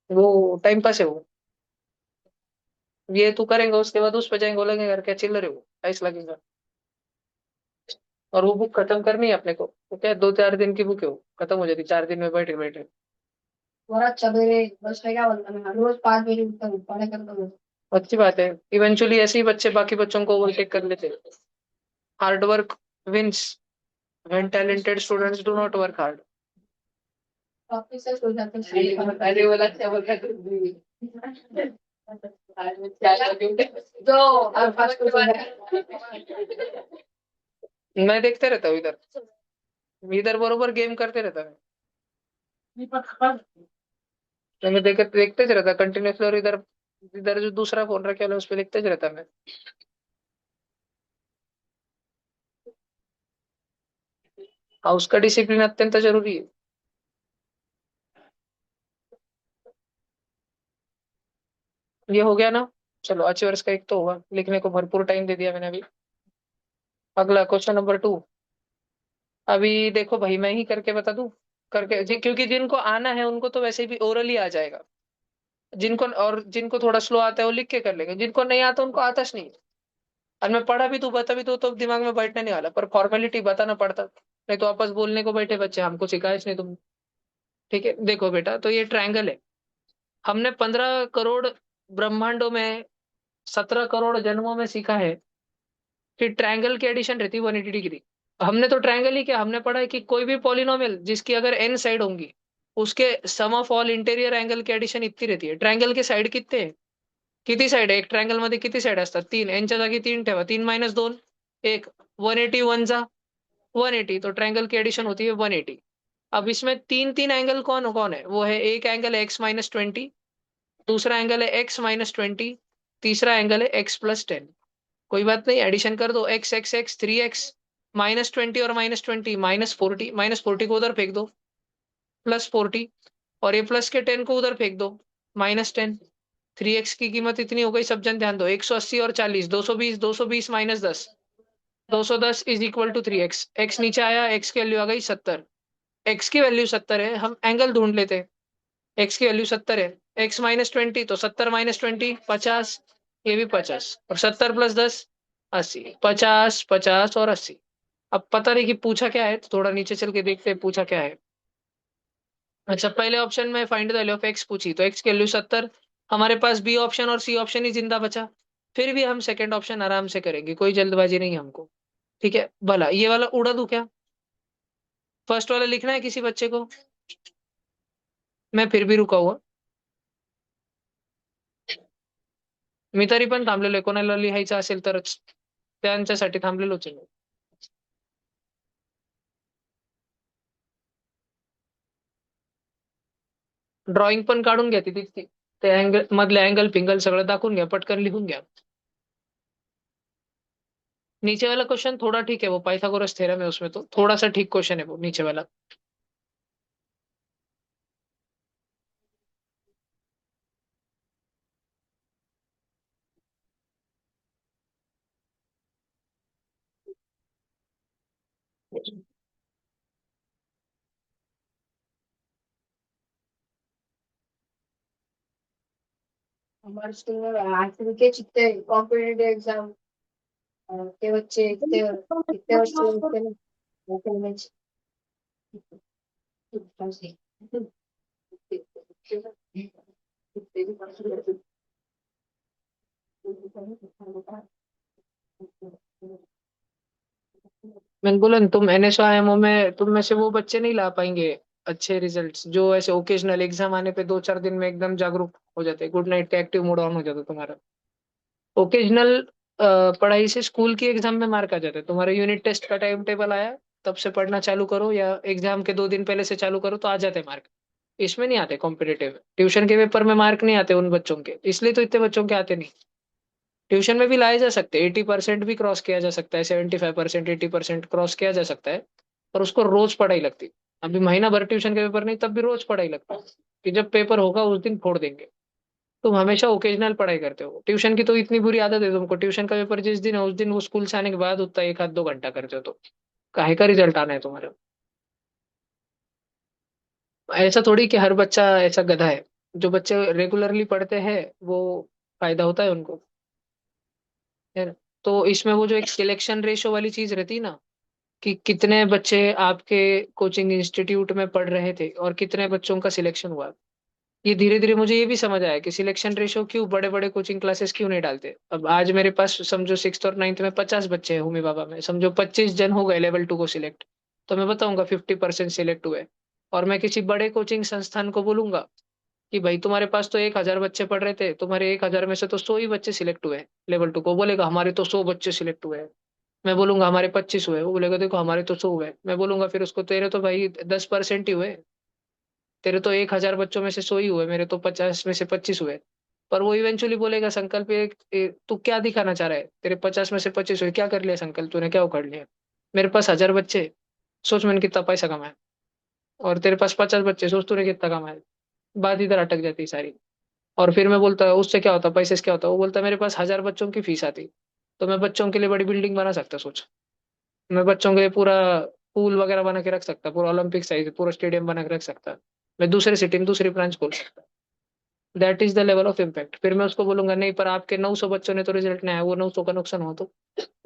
वो टाइम पास है वो। ये तू करेंगे उसके बाद उस पे जाएंगे, वो लगेगा क्या चिल्लर है वो, ऐसा लगेगा। और वो बुक खत्म करनी है अपने को, वो क्या 2 4 दिन की बुक है, वो खत्म हो जाती 4 दिन में बैठे बैठे। अच्छी बात है, इवेंचुअली ऐसे ही बच्चे बाकी बच्चों को ओवरटेक कर लेते। Hard work wins when talented students do not work hard. Officers हो जाते हैं अरे वाला क्या बोल रहा है क्या जो मैं देखते रहता हूँ इधर इधर बरोबर गेम करते रहता है मैं देखते रहता कंटिन्यूसली और इधर इधर जो दूसरा फोन रखे वाला है, उस पर देखते रहता मैं हाँ उसका डिसिप्लिन अत्यंत जरूरी है ये हो गया ना चलो अच्छे वर्ष का एक तो होगा लिखने को भरपूर टाइम दे दिया मैंने अभी अगला क्वेश्चन नंबर 2 अभी देखो भाई मैं ही करके बता दूं करके क्योंकि जिनको आना है उनको तो वैसे भी ओरली आ जाएगा जिनको थोड़ा स्लो आता है वो लिख के कर लेंगे जिनको नहीं आता उनको आता ही नहीं और मैं पढ़ा भी तू बता भी तो दिमाग में बैठने नहीं वाला पर फॉर्मेलिटी बताना पड़ता नहीं तो आपस बोलने को बैठे बच्चे हमको सिखाए नहीं तुम ठीक है देखो बेटा तो ये ट्रायंगल है हमने 15 करोड़ ब्रह्मांडों में 17 करोड़ जन्मों में सीखा है कि ट्रायंगल की एडिशन रहती है 180 डिग्री हमने तो ट्रायंगल ही क्या हमने पढ़ा है कि कोई भी पॉलिनोमियल जिसकी अगर एन साइड होंगी उसके सम ऑफ ऑल इंटेरियर एंगल की एडिशन इतनी रहती है ट्रायंगल के साइड कितने हैं किती साइड आहे एक ट्रायंगल मध्ये किती साइड असतात 3 एनच्या जागी 3 ठेवा 3 - 2 एक 180 वन जा 180 तो ट्रायंगल की एडिशन होती है 180 अब इसमें तीन तीन एंगल कौन कौन है वो है एक एंगल है x - 20 दूसरा एंगल है x - 20 तीसरा एंगल है x + 10 कोई बात नहीं एडिशन कर दो x 3x -20 और -20 -40 -40 को उधर फेंक दो +40 और ये प्लस के 10 को उधर फेंक दो -10 3x की कीमत इतनी हो गई सब जन ध्यान दो 180 और 40 220 220 -10 210 is equal to 3x x नीचे आया x की वैल्यू आ गई 70 x की वैल्यू 70 है हम एंगल ढूंढ लेते हैं x की वैल्यू 70 है x - 20 तो 70 -20 50 ये भी 50 और 70 + 10 80 50 50 और 80 अब पता नहीं कि पूछा क्या है तो थोड़ा नीचे चल के देखते हैं पूछा क्या है अच्छा पहले ऑप्शन में find the value of x पूछी तो एक्स की वैल्यू 70 हमारे पास बी ऑप्शन और सी ऑप्शन ही जिंदा बचा फिर भी हम सेकंड ऑप्शन आराम से करेंगे कोई जल्दबाजी नहीं हमको ठीक है भला ये वाला उड़ा दूं क्या फर्स्ट वाला लिखना है किसी बच्चे को मैं फिर भी रुका हुआ मी तरी पण थांबलेलो आहे कोणाला लिहायचं असेल तरच त्यांच्यासाठी थांबलेलोच आहे मी. ड्रॉइंग पण काढून घ्या तिथे ते अँगल मधले अँगल फिंगल सगळं दाखवून घ्या पटकन लिहून घ्या नीचे वाला क्वेश्चन थोड़ा ठीक है वो पाइथागोरस थ्योरम है उसमें तो थोड़ा सा ठीक क्वेश्चन है वो नीचे वाला हमारे स्कूल में आखिर के जितने कॉम्पिटिटिव एग्जाम के बच्चे इतने इतने बच्चे इतने इतने बच्चे मैंने बोला ना, तुम एनएसआईएमओ में तुम में से वो बच्चे नहीं ला पाएंगे अच्छे रिजल्ट्स जो ऐसे ओकेजनल एग्जाम आने पे 2 4 दिन में एकदम जागरूक हो जाते गुड नाइट का एक्टिव मोड ऑन हो जाता तुम्हारा ओकेजनल पढ़ाई से स्कूल की एग्जाम में मार्क आ जाते तुम्हारे यूनिट टेस्ट का टाइम टेबल आया तब से पढ़ना चालू करो या एग्जाम के 2 दिन पहले से चालू करो तो आ जाते मार्क इसमें नहीं आते कॉम्पिटेटिव ट्यूशन के पेपर में मार्क नहीं आते उन बच्चों के इसलिए तो इतने बच्चों के आते नहीं ट्यूशन में भी लाए जा सकते हैं 80% भी क्रॉस किया जा सकता है 75% 80% क्रॉस किया जा सकता है पर उसको रोज पढ़ाई लगती अभी महीना भर ट्यूशन के पेपर नहीं तब भी रोज पढ़ाई लगता है कि जब पेपर होगा उस दिन फोड़ देंगे तुम हमेशा ओकेजनल पढ़ाई करते हो ट्यूशन की तो इतनी बुरी आदत है तुमको ट्यूशन का पेपर जिस दिन है उस दिन वो स्कूल से आने के बाद उतना 1 आध 2 घंटा करते हो तो काहे का रिजल्ट आना है तुम्हारा ऐसा थोड़ी कि हर बच्चा ऐसा गधा है जो बच्चे रेगुलरली पढ़ते हैं वो फायदा होता है उनको है ना तो इसमें वो जो एक सिलेक्शन रेशो वाली चीज रहती है ना कि कितने बच्चे आपके कोचिंग इंस्टीट्यूट में पढ़ रहे थे और कितने बच्चों का सिलेक्शन हुआ ये धीरे धीरे मुझे ये भी समझ आया कि सिलेक्शन रेशो क्यों बड़े बड़े कोचिंग क्लासेस क्यों नहीं डालते अब आज मेरे पास समझो 6th और 9th में 50 बच्चे हैं हुमी बाबा में समझो 25 जन हो गए लेवल 2 को सिलेक्ट तो मैं बताऊंगा 50% सिलेक्ट हुए और मैं किसी बड़े कोचिंग संस्थान को बोलूंगा कि भाई तुम्हारे पास तो 1,000 बच्चे पढ़ रहे थे, तुम्हारे 1,000 में से तो 100 ही बच्चे सिलेक्ट हुए लेवल 2 को, बोलेगा हमारे तो 100 बच्चे सिलेक्ट हुए हैं। मैं बोलूंगा हमारे 25 हुए, वो बोलेगा देखो हमारे तो 100 हुए। मैं बोलूंगा फिर उसको तेरे तो भाई 10% ही हुए, तेरे तो 1,000 बच्चों में से 100 ही हुए, मेरे तो 50 में से 25 हुए। पर वो इवेंचुअली बोलेगा संकल्प तू क्या दिखाना चाह रहा है, तेरे 50 में से 25 हुए, क्या कर लिया संकल्प, तूने क्या उखाड़ लिया? मेरे पास 1,000 बच्चे, सोच मैंने कितना पैसा कमाया, और तेरे पास 50 बच्चे, सोच तूने कितना कमाया। बात इधर अटक जाती है सारी। और फिर मैं बोलता है उससे क्या होता, पैसे से क्या होता, वो बोलता है मेरे पास 1,000 बच्चों की फीस आती, तो मैं बच्चों के लिए बड़ी बिल्डिंग बना सकता, सोच। मैं बच्चों के लिए पूरा पूल वगैरह बना के रख सकता, पूरा ओलंपिक साइज पूरा स्टेडियम बना के रख सकता। मैं दूसरे सिटी में दूसरी ब्रांच खोल सकता। That is the level of impact. फिर मैं उसको बोलूंगा नहीं पर आपके 900 बच्चों ने तो रिजल्ट नहीं आया, वो 900 का नुकसान हो तो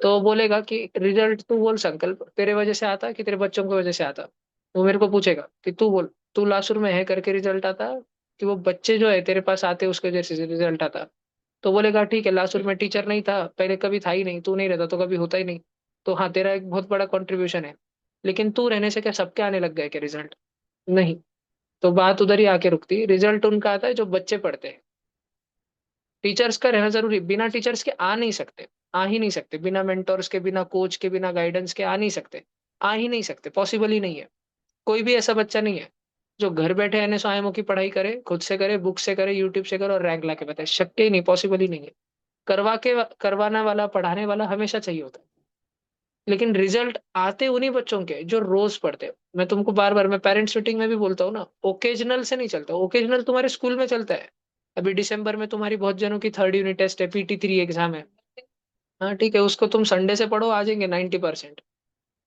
वो बोलेगा कि रिजल्ट तू बोल संकल्प तेरे वजह से आता कि तेरे बच्चों की वजह से आता। वो मेरे को पूछेगा कि तू बोल, तू लासुर में है करके रिजल्ट आता, कि वो बच्चे जो है तेरे पास आते उसके वजह से रिजल्ट आता। तो बोलेगा ठीक है, लासुर में टीचर नहीं था पहले, कभी था ही नहीं, तू नहीं रहता तो कभी होता ही नहीं। तो हाँ तेरा एक बहुत बड़ा कंट्रीब्यूशन है, लेकिन तू रहने से क्या सबके आने लग गए क्या रिजल्ट? नहीं। तो बात उधर ही आके रुकती, रिजल्ट उनका आता है जो बच्चे पढ़ते हैं। टीचर्स का रहना जरूरी, बिना टीचर्स के आ नहीं सकते, आ ही नहीं सकते, बिना मेंटोर्स के, बिना कोच के, बिना गाइडेंस के आ नहीं सकते, आ ही नहीं सकते, पॉसिबल ही नहीं है। कोई भी ऐसा बच्चा नहीं है जो घर बैठे एनएसआईएमओ की पढ़ाई करे, खुद से करे, बुक से करे, यूट्यूब से करे और रैंक ला के बताए, शक्य ही नहीं, पॉसिबल ही नहीं है। करवाने वाला, पढ़ाने वाला हमेशा चाहिए होता है। लेकिन रिजल्ट आते उन्हीं बच्चों के जो रोज पढ़ते हैं। मैं तुमको बार बार, मैं पेरेंट्स मीटिंग में भी बोलता हूँ ना, ओकेजनल से नहीं चलता। ओकेजनल तुम्हारे स्कूल में चलता है, अभी दिसंबर में तुम्हारी बहुत जनों की 3rd यूनिट टेस्ट है, PT3 एग्जाम है। हाँ ठीक है, उसको तुम संडे से पढ़ो, आ जाएंगे 90%।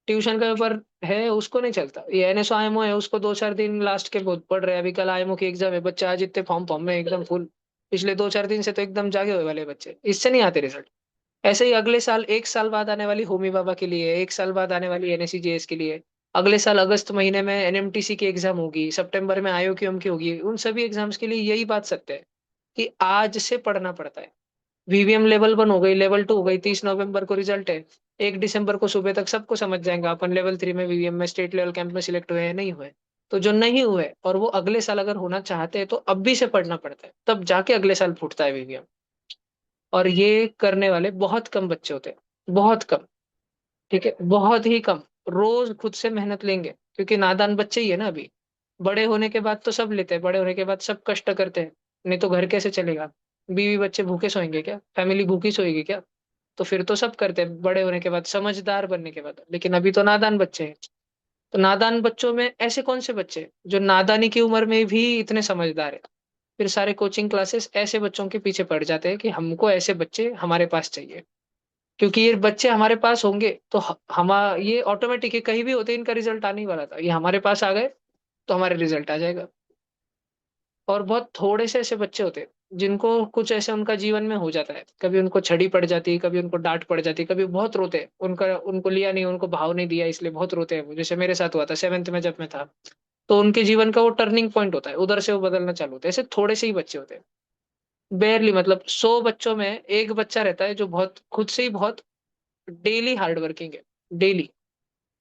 ट्यूशन का पेपर है उसको नहीं चलता, ये एनएसओ आईएमओ है उसको 2-4 दिन लास्ट के बहुत पढ़ रहे हैं, अभी कल आईएमओ की एग्जाम है, बच्चे आज इतने फॉर्म फॉर्म में एकदम फुल, पिछले 2-4 दिन से तो एकदम जागे हुए वाले बच्चे, इससे नहीं आते रिजल्ट। ऐसे ही अगले साल, 1 साल बाद आने वाली होमी बाबा के लिए, 1 साल बाद आने वाली एनएससीजेएस के लिए, अगले साल अगस्त महीने में एनएमटीसी की एग्जाम होगी, सितंबर में आईओक्यूएम की होगी, उन सभी एग्जाम्स के लिए यही बात सत्य है कि आज से पढ़ना पड़ता है। VVM लेवल 1 हो गई, लेवल 2 हो गई, 30 नवंबर को रिजल्ट है, 1 दिसंबर को सुबह तक सबको समझ जाएंगे अपन लेवल 3 में VVM में स्टेट लेवल कैंप में सिलेक्ट हुए हैं नहीं हुए। तो जो नहीं हुए और वो अगले साल अगर होना चाहते हैं तो अब भी से पढ़ना पड़ता है, तब जाके अगले साल फूटता है VVM। और ये करने वाले बहुत कम बच्चे होते हैं, बहुत कम। ठीक है, बहुत ही कम। रोज खुद से मेहनत लेंगे, क्योंकि नादान बच्चे ही है ना अभी। बड़े होने के बाद तो सब लेते हैं, बड़े होने के बाद सब कष्ट करते हैं, नहीं तो घर कैसे चलेगा? बीवी बच्चे भूखे सोएंगे क्या? फैमिली भूखी सोएगी क्या? तो फिर तो सब करते हैं बड़े होने के बाद, समझदार बनने के बाद, लेकिन अभी तो नादान बच्चे हैं। तो नादान बच्चों में ऐसे कौन से बच्चे हैं जो नादानी की उम्र में भी इतने समझदार है? फिर सारे कोचिंग क्लासेस ऐसे बच्चों के पीछे पड़ जाते हैं कि हमको ऐसे बच्चे हमारे पास चाहिए। क्योंकि ये बच्चे हमारे पास होंगे तो हम, ये ऑटोमेटिक है, कहीं भी होते इनका रिजल्ट आने ही वाला था, ये हमारे पास आ गए तो हमारे रिजल्ट आ जाएगा। और बहुत थोड़े से ऐसे बच्चे होते हैं जिनको कुछ ऐसे उनका जीवन में हो जाता है, कभी उनको छड़ी पड़ जाती है, कभी उनको डांट पड़ जाती है, कभी बहुत रोते हैं, उनका उनको लिया नहीं, उनको भाव नहीं दिया इसलिए बहुत रोते हैं वो। जैसे मेरे साथ हुआ था 7th में जब मैं था, तो उनके जीवन का वो टर्निंग पॉइंट होता है, उधर से वो बदलना चालू होता है। ऐसे थोड़े से ही बच्चे होते हैं, बेरली, मतलब 100 बच्चों में एक बच्चा रहता है जो बहुत खुद से ही बहुत डेली हार्ड वर्किंग है, डेली,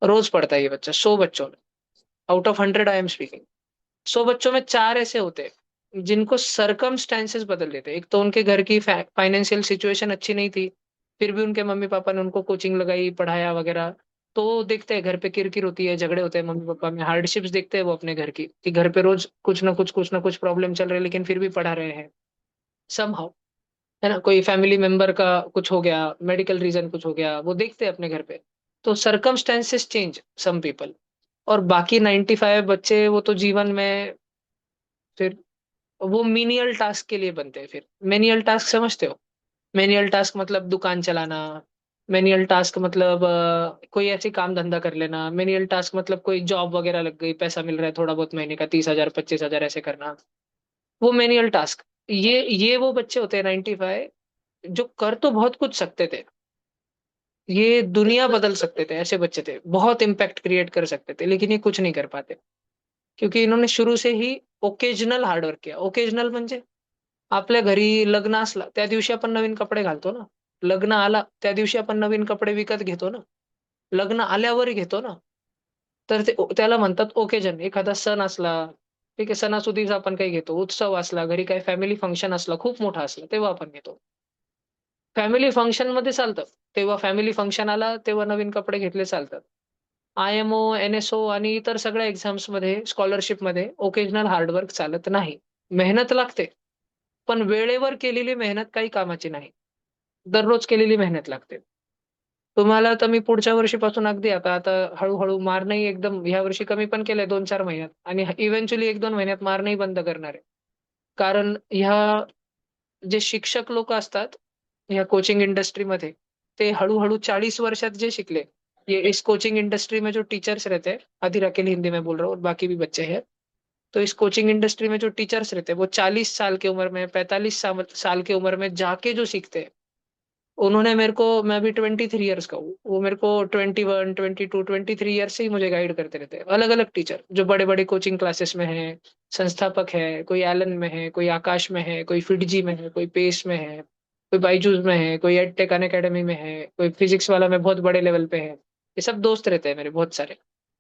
रोज पढ़ता है ये बच्चा 100 बच्चों में, out of 100 I am speaking. 100 बच्चों में 4 ऐसे होते हैं जिनको सरकमस्टेंसेस बदल देते हैं। एक तो उनके घर की फाइनेंशियल सिचुएशन अच्छी नहीं थी, फिर भी उनके मम्मी पापा ने उनको कोचिंग लगाई, पढ़ाया वगैरह। तो वो देखते हैं घर पे किरकिर होती है, झगड़े होते हैं मम्मी पापा में, हार्डशिप्स देखते हैं वो अपने घर की, कि घर पे रोज कुछ ना कुछ प्रॉब्लम चल रही है, लेकिन फिर भी पढ़ा रहे हैं समहाउ, है ना? कोई फैमिली मेंबर का कुछ हो गया, मेडिकल रीजन कुछ हो गया, वो देखते हैं अपने घर पे। तो सरकमस्टेंसेस चेंज सम पीपल, और बाकी 95 बच्चे वो तो जीवन में फिर वो मेनियल टास्क के लिए बनते हैं। फिर मेनियल टास्क समझते हो? मेनियल टास्क मतलब दुकान चलाना, मेनियल टास्क मतलब कोई ऐसी काम धंधा कर लेना, मेनियल टास्क मतलब कोई जॉब वगैरह लग गई, पैसा मिल रहा है थोड़ा बहुत महीने का, 30,000 25,000 ऐसे करना, वो मेनियल टास्क। ये वो बच्चे होते हैं 95 जो कर तो बहुत कुछ सकते थे, ये दुनिया बदल सकते थे, ऐसे बच्चे थे, बहुत इम्पैक्ट क्रिएट कर सकते थे, लेकिन ये कुछ नहीं कर पाते, क्योंकि इन्होंने शुरू से ही ओकेजनल हार्डवर्क किया। ओकेजनल म्हणजे आपल्या घरी लग्न असला त्या दिवशी आपण नवीन कपडे घालतो ना, लग्न आला त्या दिवशी आपण नवीन कपडे विकत घेतो ना, लग्न आल्यावर घेतो ना, तर त्याला म्हणतात ओकेजन. एखादा सण असला, ठीक आहे, सणासुदीचा आपण काही घेतो. उत्सव असला, घरी काही फॅमिली फंक्शन असला, खूप मोठा असला, तेव्हा आपण घेतो. फॅमिली फंक्शनमध्ये चालतं. तेव्हा फॅमिली फंक्शन आला, तेव्हा नवीन कपडे घेतले चालतात. आय-एम-ओ, एन-एस-ओ आणि इतर सगळ्या एक्झाम्समध्ये, स्कॉलरशिपमध्ये ओकेजनल हार्ड चालत नाही. मेहनत लागते, पण वेळेवर केलेली मेहनत काही कामाची नाही. दररोज केलेली मेहनत लागते. तुम्हाला तर मी पुढच्या वर्षीपासून अगदी आता आता हळू-हळू मारणंही एकदम ह्या वर्षी कमी पण केलंय 2-4 महिन्यात आणि इव्हेंच्युअली 1-2 महिन्यात मारणंही बंद करणार आहे. कारण जे शिक्षक लोकं असतात, ह्या कोचिंग इंडस्ट्रीमध्ये, ते हळू-हळू 40 वर्षात जे शिकले, ये इस कोचिंग इंडस्ट्री में जो टीचर्स रहते हैं, आधी अकेले हिंदी में बोल रहा हूँ और बाकी भी बच्चे हैं। तो इस कोचिंग इंडस्ट्री में जो टीचर्स रहते हैं, वो 40 साल की उम्र में, 45 साल की उम्र में जाके जो सीखते हैं, उन्होंने मेरे को मैं अभी 23 इयर्स का हूँ, वो मेरे को 21, 22, 23 इयर्स से ही मुझे गाइड करते रहते हैं। अलग-अलग टीचर, जो बड़े-बड़े कोचिंग क्लासेस में हैं, संस्थापक है, कोई एलन में है, कोई आकाश में है, कोई फिडजी में है, कोई पेस में है, कोई बायजूस में है, कोई एडटेक अनअकैडमी में है, कोई फिजिक्स वाला में बहुत बड़े लेवल पे है। ये सब दोस्त रहते हैं मेरे बहुत सारे।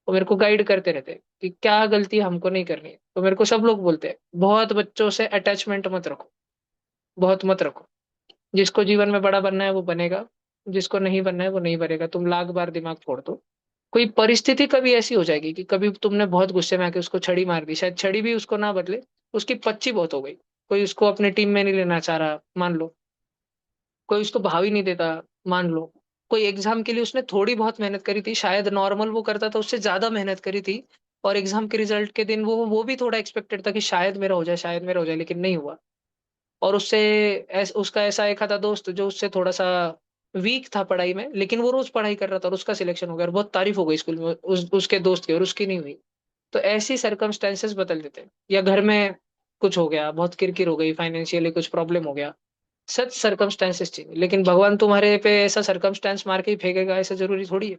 वो मेरे को गाइड करते रहते हैं कि क्या गलती हमको नहीं करनी है। तो मेरे को सब लोग बोलते हैं, "बहुत बच्चों से अटैचमेंट मत रखो, बहुत मत रखो। जिसको जीवन में बड़ा बनना है वो बनेगा, जिसको नहीं बनना है वो नहीं बनेगा। तुम लाख बार दिमाग फोड़ दो। कोई परिस्थिति कभी ऐसी हो जाएगी कि कभी तुमने बहुत गुस्से में आके उसको छड़ी मार दी, शायद छड़ी भी उसको ना बदले, उसकी पच्ची बहुत हो गई। कोई उसको अपने टीम में नहीं लेना चाह रहा, मान लो। कोई उसको भाव ही नहीं देता, मान लो। कोई एग्ज़ाम के लिए उसने थोड़ी बहुत मेहनत करी थी, शायद नॉर्मल वो करता था उससे ज़्यादा मेहनत करी थी और एग्ज़ाम के रिज़ल्ट के दिन वो भी थोड़ा एक्सपेक्टेड था कि शायद मेरा हो जाए, शायद मेरा हो जाए, लेकिन नहीं हुआ। और उसका ऐसा एक आधा दोस्त जो उससे थोड़ा-सा वीक था पढ़ाई में, लेकिन वो रोज़ पढ़ाई कर रहा था और उसका सिलेक्शन हो गया और बहुत तारीफ़ हो गई स्कूल में उसके दोस्त की और उसकी नहीं हुई। तो ऐसी सर्कमस्टेंसेस बदल देते हैं या घर में कुछ हो गया, बहुत किर-किर हो गई, फाइनेंशियली कुछ प्रॉब्लम हो गया, सच सर्कमस्टेंसेस चाहिए। लेकिन भगवान तुम्हारे पे ऐसा सर्कमस्टेंस मार के ही फेंकेगा ऐसा ज़रूरी थोड़ी है,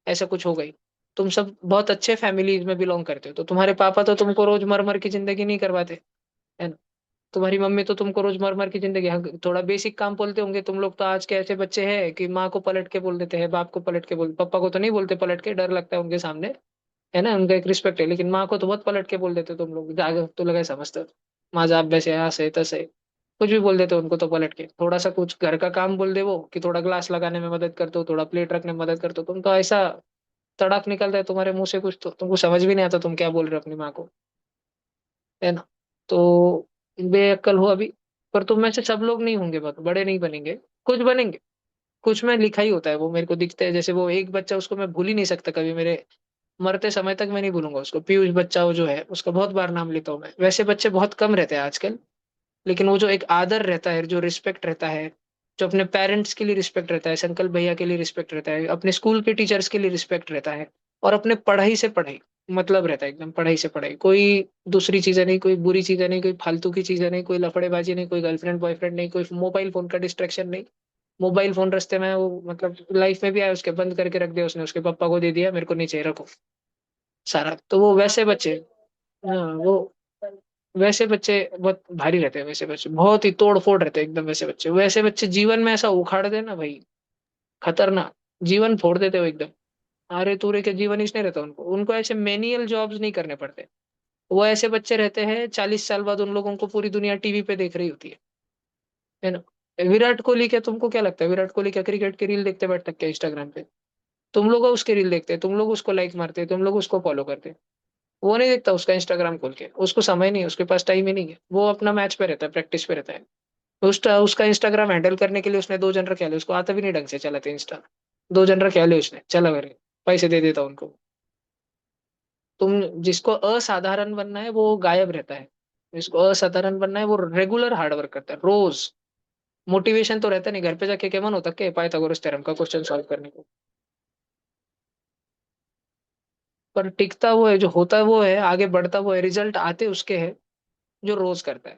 ऐसा कुछ हो गई। तुम सब बहुत अच्छे फैमिलीज़ में बिलॉन्ग करते हो, तो तुम्हारे पापा तो तुमको रोज़ मर-मर की ज़िंदगी नहीं करवाते, है ना? तुम्हारी मम्मी तो तुमको रोज़ मर-मर की ज़िंदगी हाँ, थोड़ा बेसिक काम बोलते होंगे, तुम लोग तो आज के ऐसे बच्चे हैं कि माँ को पलट के बोल देते हैं, बाप को पलट के बोल पापा को तो नहीं बोलते पलट के, डर लगता है उनके सामने, है ना? उनका एक रिस्पेक्ट है, लेकिन माँ को तो बहुत पलट के बोल देते हो तुम लोग, जाग तुला काय समजतं? माझा अभ्यास आहे, असं आहे, तसं आहे. कुछ भी बोल देते हो उनको तो पलट के। थोड़ा-सा कुछ घर का काम बोल दे वो कि थोड़ा ग्लास लगाने में मदद कर दो, थोड़ा प्लेट रखने में मदद कर दो, तुम तो ऐसा तड़ाक निकलता है तुम्हारे मुँह से कुछ तो तुमको समझ भी नहीं आता तुम क्या बोल रहे हो अपनी माँ को, है ना? तो बेअक्ल हो अभी, पर तुम में से सब लोग नहीं होंगे बड़े नहीं बनेंगे, कुछ बनेंगे। कुछ में लिखा ही होता है, वो मेरे को दिखता है जैसे वो एक बच्चा उसको मैं भूल ही नहीं सकता कभी मेरे मरते समय तक मैं नहीं भूलूँगा उसको। पीयूष बच्चा वो जो है, उसका बहुत बार नाम लेता हूँ मैं। वैसे बच्चे बहुत कम रहते हैं आजकल, लेकिन वो जो एक आदर रहता है, जो रिस्पेक्ट रहता है, जो अपने पेरेंट्स के लिए रिस्पेक्ट रहता है, अंकल भैया के लिए रिस्पेक्ट रहता है, अपने स्कूल के टीचर्स के लिए रिस्पेक्ट रहता है और अपने पढ़ाई से पढ़ाई, मतलब रहता है एकदम पढ़ाई से पढ़ाई। कोई दूसरी चीज़ें नहीं, कोई बुरी चीज़ें नहीं, कोई फालतू की चीज़ें नहीं, कोई लफड़ेबाज़ी नहीं, कोई गर्लफ्रेंड बॉयफ्रेंड नहीं, कोई मोबाइल फ़ोन का डिस्ट्रैक्शन नहीं। मोबाइल फ़ोन रास्ते में वो मतलब लाइफ़ में भी आया उसके बंद करके रख दिया उसने, उसके पापा को दे दिया, मेरे को नहीं चाहिए रखो, सारा। तो वो वैसे बच्चे हाँ, वो वैसे बच्चे बहुत भारी रहते हैं वैसे बच्चे, बहुत ही तोड़-फोड़ रहते हैं एकदम वैसे बच्चे। वैसे बच्चे जीवन में ऐसा उखाड़ दें ना भाई, खतरनाक, जीवन फोड़ देते हो एकदम। आरे-तुरे के जीवन ही नहीं रहता उनको। उनको ऐसे मेनियल जॉब्स नहीं करने पड़ते। वो ऐसे बच्चे रहते हैं 40 साल बाद उन लोगों को पूरी दुनिया टीवी पे देख रही होती है ना? विराट कोहली क्या तुमको क्या लगता है विराट कोहली क्या क्रिकेट की रील देखते बैठता है क्या इंस्टाग्राम पे? तुम लोग उसकी रील देखते हैं, तुम लोग उसको लाइक मारते हैं, तुम लोग उसको फॉलो करते हैं। वो नहीं देखता उसका इंस्टाग्राम खोल के, उसको समय नहीं है, उसके पास टाइम ही नहीं है। वो अपना मैच पे रहता है, प्रैक्टिस पे रहता है। उसका इंस्टाग्राम हैंडल करने के लिए उसने 2 जन रखे आले, उसको आता भी नहीं ढंग से चलाते इंस्टा। 2 जन रखे आले उसने, चला करे, पैसे दे देता उनको। तुम जिसको असाधारण बनना है वो गायब रहता है। जिसको असाधारण बनना है वो रेगुलर हार्ड वर्क करता है, रोज़। मोटिवेशन तो रहता नहीं, घर पे जाके क्या मन होता क्या पाइथागोरस थ्योरम का क्वेश्चन सॉल्व करने को। पर टिकता वो है, जो होता है वो है, आगे बढ़ता वो है, रिजल्ट आते उसके हैं, जो रोज़ करता है।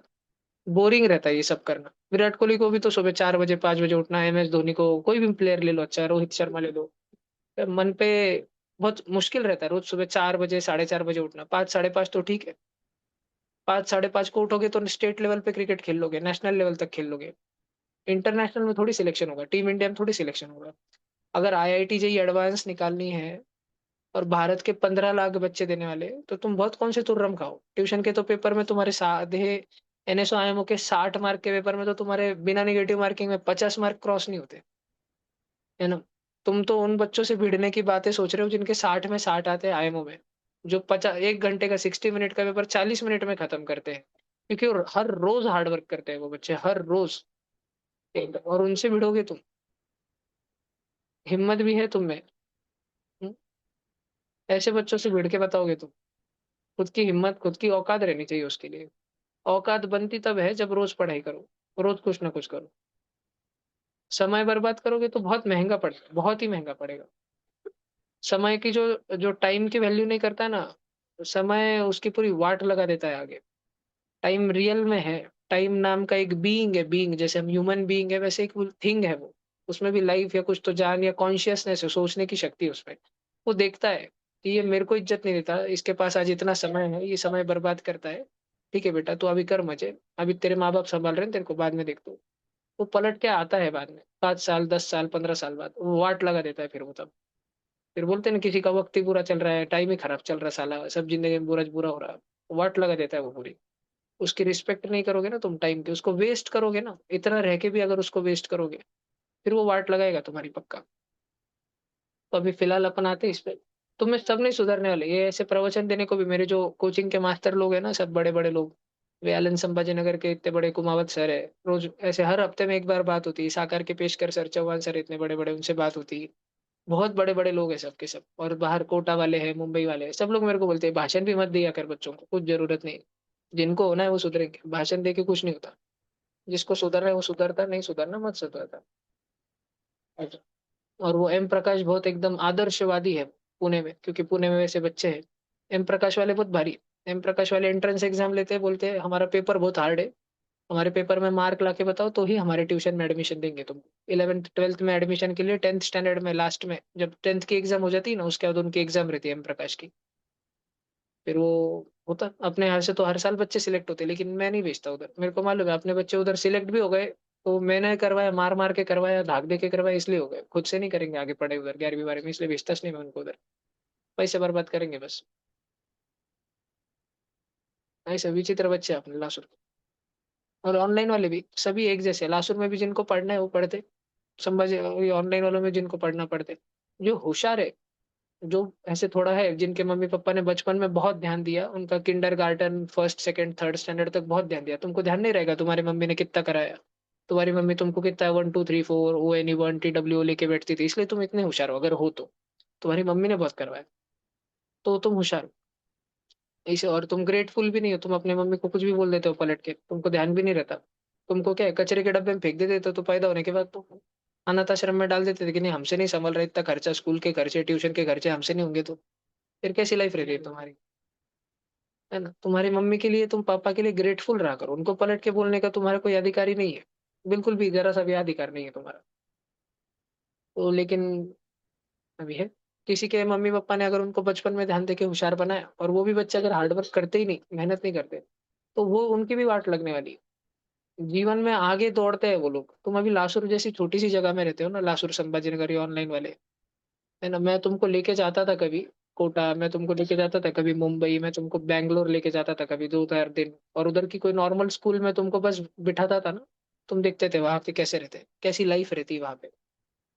बोरिंग रहता है ये सब करना। विराट कोहली को भी तो सुबह 4 बजे, 5 बजे उठना है, एमएस धोनी को कोई भी प्लेयर ले लो अच्छा, रोहित शर्मा ले लो। मन पे बहुत मुश्किल रहता है रोज़ सुबह 4 बजे, साढ़े 4 बजे उठना। 5 साढ़े 5 तो ठीक है। 5 साढ़े 5 को उठोगे तो स्टेट लेवल पे क्रिकेट खेल लोगे, नेशनल लेवल तक खेल लोगे। इंटरनेशनल में थोड़ी सिलेक्शन होगा, टीम इंडिया में थोड़ी सिलेक्शन होगा। अगर आईआईटी जेईई एडवांस निकालनी है, और भारत के 15 लाख बच्चे देने वाले हैं, तो तुम बहुत कौन से तुर्रम खाओ। ट्यूशन के तो पेपर में तुम्हारे साधे एनएसओ आईएमओ के 60 मार्क के पेपर में तो तुम्हारे बिना नेगेटिव मार्किंग में 50 मार्क क्रॉस नहीं होते, है ना? तुम तो उन बच्चों से भिड़ने की बातें सोच रहे हो जिनके 60 में 60 आते हैं आईएमओ में, जो 1 घंटे का 60 मिनट का पेपर 40 मिनट में खत्म करते हैं। क्योंकि वो हर रोज़ हार्ड वर्क करते हैं वो बच्चे, हर रोज़ एकदम, और उनसे भिड़ोगे तुम? हिम्मत भी है तुम में? हुँ? ऐसे बच्चों से भिड़ के बताओगे तुम? खुद की हिम्मत, खुद की औकात रहनी चाहिए उसके लिए। औकात बनती तब है जब रोज़ पढ़ाई करो, रोज़ कुछ ना कुछ करो। समय बर्बाद करोगे तो बहुत महँगा पड़ेगा, बहुत ही महँगा पड़ेगा। समय की जो जो टाइम की वैल्यू नहीं करता ना, समय उसकी पूरी वाट लगा देता है आगे। टाइम रियल में है, टाइम नाम का एक बीइंग है, बीइंग जैसे हम ह्यूमन बीइंग है वैसे एक वो थिंग है वो। उसमें भी लाइफ या कुछ तो जान या कॉन्शियसनेस है, सोचने की शक्ति है उसमें। वो देखता है कि ये मेरे को इज़्ज़त नहीं देता, इसके पास आज इतना समय है, ये समय बर्बाद करता है। ठीक है बेटा, तू अभी कर मज़े, अभी तेरे माँ-बाप सँभाल रहे हैं, तेरे को बाद में देखता हूँ। वो पलट के आता है बाद में, 5 साल, 10 साल, 15 साल बाद, वो वाट लगा देता है फिर वो तब। फिर बोलते हैं ना किसी का वक़्त ही बुरा चल रहा है, टाइम ही खराब चल रहा है साला, सब ज़िंदगी में बुरा हो रहा है। वाट लगा देता है वो पूरी। उसकी रिस्पेक्ट नहीं करोगे ना तुम टाइम की, उसको वेस्ट करोगे ना, इतना रह के भी अगर उसको वेस्ट करोगे, फिर वो वाट लगाएगा तुम्हारी पक्का। तो अभी फ़िलहाल अपन आते हैं इस पे, तुम्हें सब नहीं सुधरने वाले। ये ऐसे प्रवचन देने को भी मेरे जो कोचिंग के मास्टर लोग हैं ना, सब बड़े-बड़े लोग, वे आनंद संभाजी नगर के इतने बड़े कुमावत सर हैं, रोज़ ऐसे हर हफ्ते में 1 बार बात होती है। साकार के पेशकर सर, चौहान सर इतने बड़े-बड़े, उनसे बात होती है। बहुत बड़े-बड़े लोग हैं सब के सब, और बाहर कोटा वाले हैं, मुंबई वाले हैं, सब लोग मेरे को बोलते हैं, "भाषण भी मत दिया कर बच्चों को, कुछ ज़रूरत नहीं। जिनको होना है वो सुधरेंगे, भाषण दे के कुछ नहीं होता। जिसको सुधरना है वो सुधरता, नहीं सुधरना मत सुधरता।" अच्छा। और वो एम प्रकाश बहुत एकदम आदर्शवादी है पुणे में, क्योंकि पुणे में वैसे बच्चे हैं। एम प्रकाश वाले बहुत भारी, एम प्रकाश वाले एंट्रेंस एग्ज़ाम लेते हैं, बोलते हैं, "हमारा पेपर बहुत हार्ड है, हमारे पेपर में मार्क लाके बताओ तो ही हमारे ट्यूशन में एडमिशन देंगे तुमको।" 11th-12th में एडमिशन के लिए 10th स्टैंडर्ड में लास्ट में जब 10th की एग्ज़ाम हो जाती है ना, उसके बाद उनकी एग्ज़ाम रहती है एम प्रकाश की। फिर वो होता अपने यहाँ से तो हर साल बच्चे सिलेक्ट होते हैं, लेकिन मैं नहीं भेजता उधर। मेरे को मालूम है अपने बच्चे उधर सिलेक्ट भी हो गए, तो मैंने करवाया, मार-मार के करवाया, धाक दे के करवाया इसलिए हो गए। खुद से नहीं करेंगे आगे पढ़ाई उधर 11वीं-12वीं में, इसलिए भेजता नहीं मैं उनको उधर। पैसे बर्बाद करेंगे बस। ऐसे विचित्र बच्चे हैं अपने लासुर के। और ऑनलाइन वाले भी सभी एक जैसे हैं। लासुर में भी जिनको पढ़ना है वो पढ़ते, संभाजी ये ऑनलाइन वालों में जिनको पढ़ना पढ़ते। जो होशियार है, जो ऐसे थोड़ा है, जिनके मम्मी-पापा ने बचपन में बहुत ध्यान दिया, उनका kindergarten, 1st, 2nd, 3rd standard तक बहुत ध्यान दिया। तुमको ध्यान नहीं रहेगा तुम्हारी मम्मी ने कितना कराया। तुम्हारी मम्मी तुमको कितना 1, 2, 3, 4 ओएनई 1, टीडब्ल्यूओ लेके बैठती थी, इसलिए तुम इतने होशियार हो अगर हो तो। तुम्हारी मम्मी ने बहुत करवाया, तो तुम होशियार हो। ऐसे और तुम ग्रेटफुल भी नहीं हो, तुम अपनी मम्मी को कुछ भी बोल देते हो पलट के, तुमको ध्यान भी नहीं रहता। तुमको क्या है, कचरे के डब्बे में फेंक देते थे तो पैदा होने के बाद तो अनाथ आश्रम में डाल देते थे कि नहीं हमसे नहीं संभल रहा इतना खर्चा, स्कूल के खर्चे, ट्यूशन के खर्चे हमसे नहीं होंगे तो। फिर कैसी लाइफ रह रही है तुम्हारी? है ना? तुम्हारी मम्मी के लिए, तुम पापा के लिए ग्रेटफुल रहा करो। उनको पलट के बोलने का तुम्हारा कोई अधिकार ही नहीं है। बिल्कुल भी ज़रा-सा भी अधिकार नहीं है तुम्हारा। तो लेकिन अभी है। किसी के मम्मी-पापा ने अगर उनको बचपन में ध्यान देके होशियार बनाया और वो भी बच्चे अगर हार्ड वर्क करते ही नहीं, मेहनत नहीं करते, तो वो उनकी भी वाट लगने वाली है। जीवन में आगे दौड़ते हैं वो लोग। तुम अभी लासुर जैसी छोटी-सी जगह में रहते हो ना, लासुर, संभाजीनगर, ये ऑनलाइन वाले, है ना? मैं तुमको लेके जाता था कभी कोटा, मैं तुमको लेके जाता था कभी मुंबई, मैं तुमको बैंगलोर लेके जाता था कभी 2-4 दिन, और उधर की कोई नॉर्मल स्कूल में तुमको बस बिठाता था ना, तुम देखते थे वहाँ पे कैसे रहते हैं, कैसी लाइफ रहती है वहाँ पे।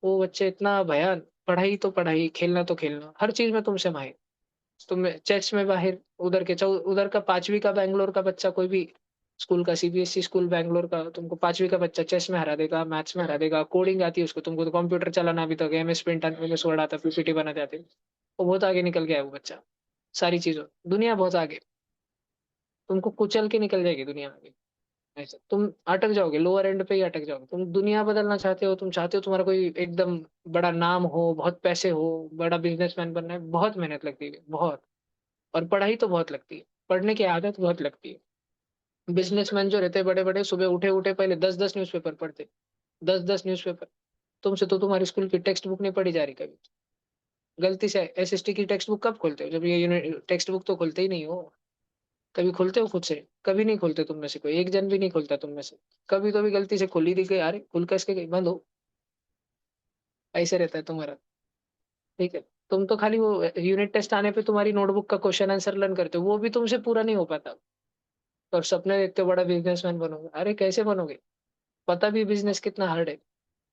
वो बच्चे इतना भयान, पढ़ाई तो पढ़ाई, खेलना तो खेलना, हर चीज़ में तुमसे माहिर। तुम चेस में माहिर, उधर के उधर का 5वीं का बैंगलोर का बच्चा कोई भी स्कूल का, सीबीएसई स्कूल बैंगलोर का, तुमको 5वीं का बच्चा चेस में हरा देगा, मैथ्स में हरा देगा, कोडिंग आती है उसको, तुमको तो कंप्यूटर चलाना अभी तक एमएस पेंट, एमएस वर्ड आता है, पीपीटी बनाते आते हैं। वो बहुत आगे निकल गया है वो बच्चा, सारी चीज़ों दुनिया बहुत आगे, तुमको कुचल के निकल जाएगी दुनिया में भी। ऐसा तुम अटक जाओगे, लोअर एंड पे ही अटक जाओगे। तुम दुनिया बदलना चाहते हो, तुम चाहते हो तुम्हारा कोई एकदम बड़ा नाम हो, बहुत पैसे हो, बड़ा बिज़नेसमैन बनना है, बहुत मेहनत लगती है, बहुत। और पढ़ाई तो बहुत लगती है, पढ़ने की आदत बहुत लगती है। बिज़नेसमैन जो रहते हैं बड़े-बड़े, सुबह उठे-उठे पहले 10-10 न्यूज़पेपर पढ़ते, 10-10 न्यूज़पेपर। तुमसे तो तुम्हारी स्कूल की टेक्स्ट बुक नहीं पढ़ी जा रही कभी। गलती से एसएसटी की टेक्स्ट बुक कब खोलते हो? जब ये टेक्स्ट बुक तो खोलते ही नहीं हो। कभी खोलते हो खुद से? कभी नहीं खोलते तुम में से कोई, एक जन भी नहीं खोलता तुम में से। कभी तो भी गलती से खोली थी कि अरे! खुल कसके गई, बंद हो, ऐसे रहता है तुम्हारा, ठीक है? तुम तो खाली वो यूनिट टेस्ट आने पे तुम्हारी नोटबुक का क्वेश्चन आंसर लर्न करते हो, वो भी तुमसे पूरा नहीं हो पाता। और सपने देखते हो बड़ा बिजनेसमैन बनोगे, अरे कैसे बनोगे? पता भी बिजनेस कितना हार्ड है।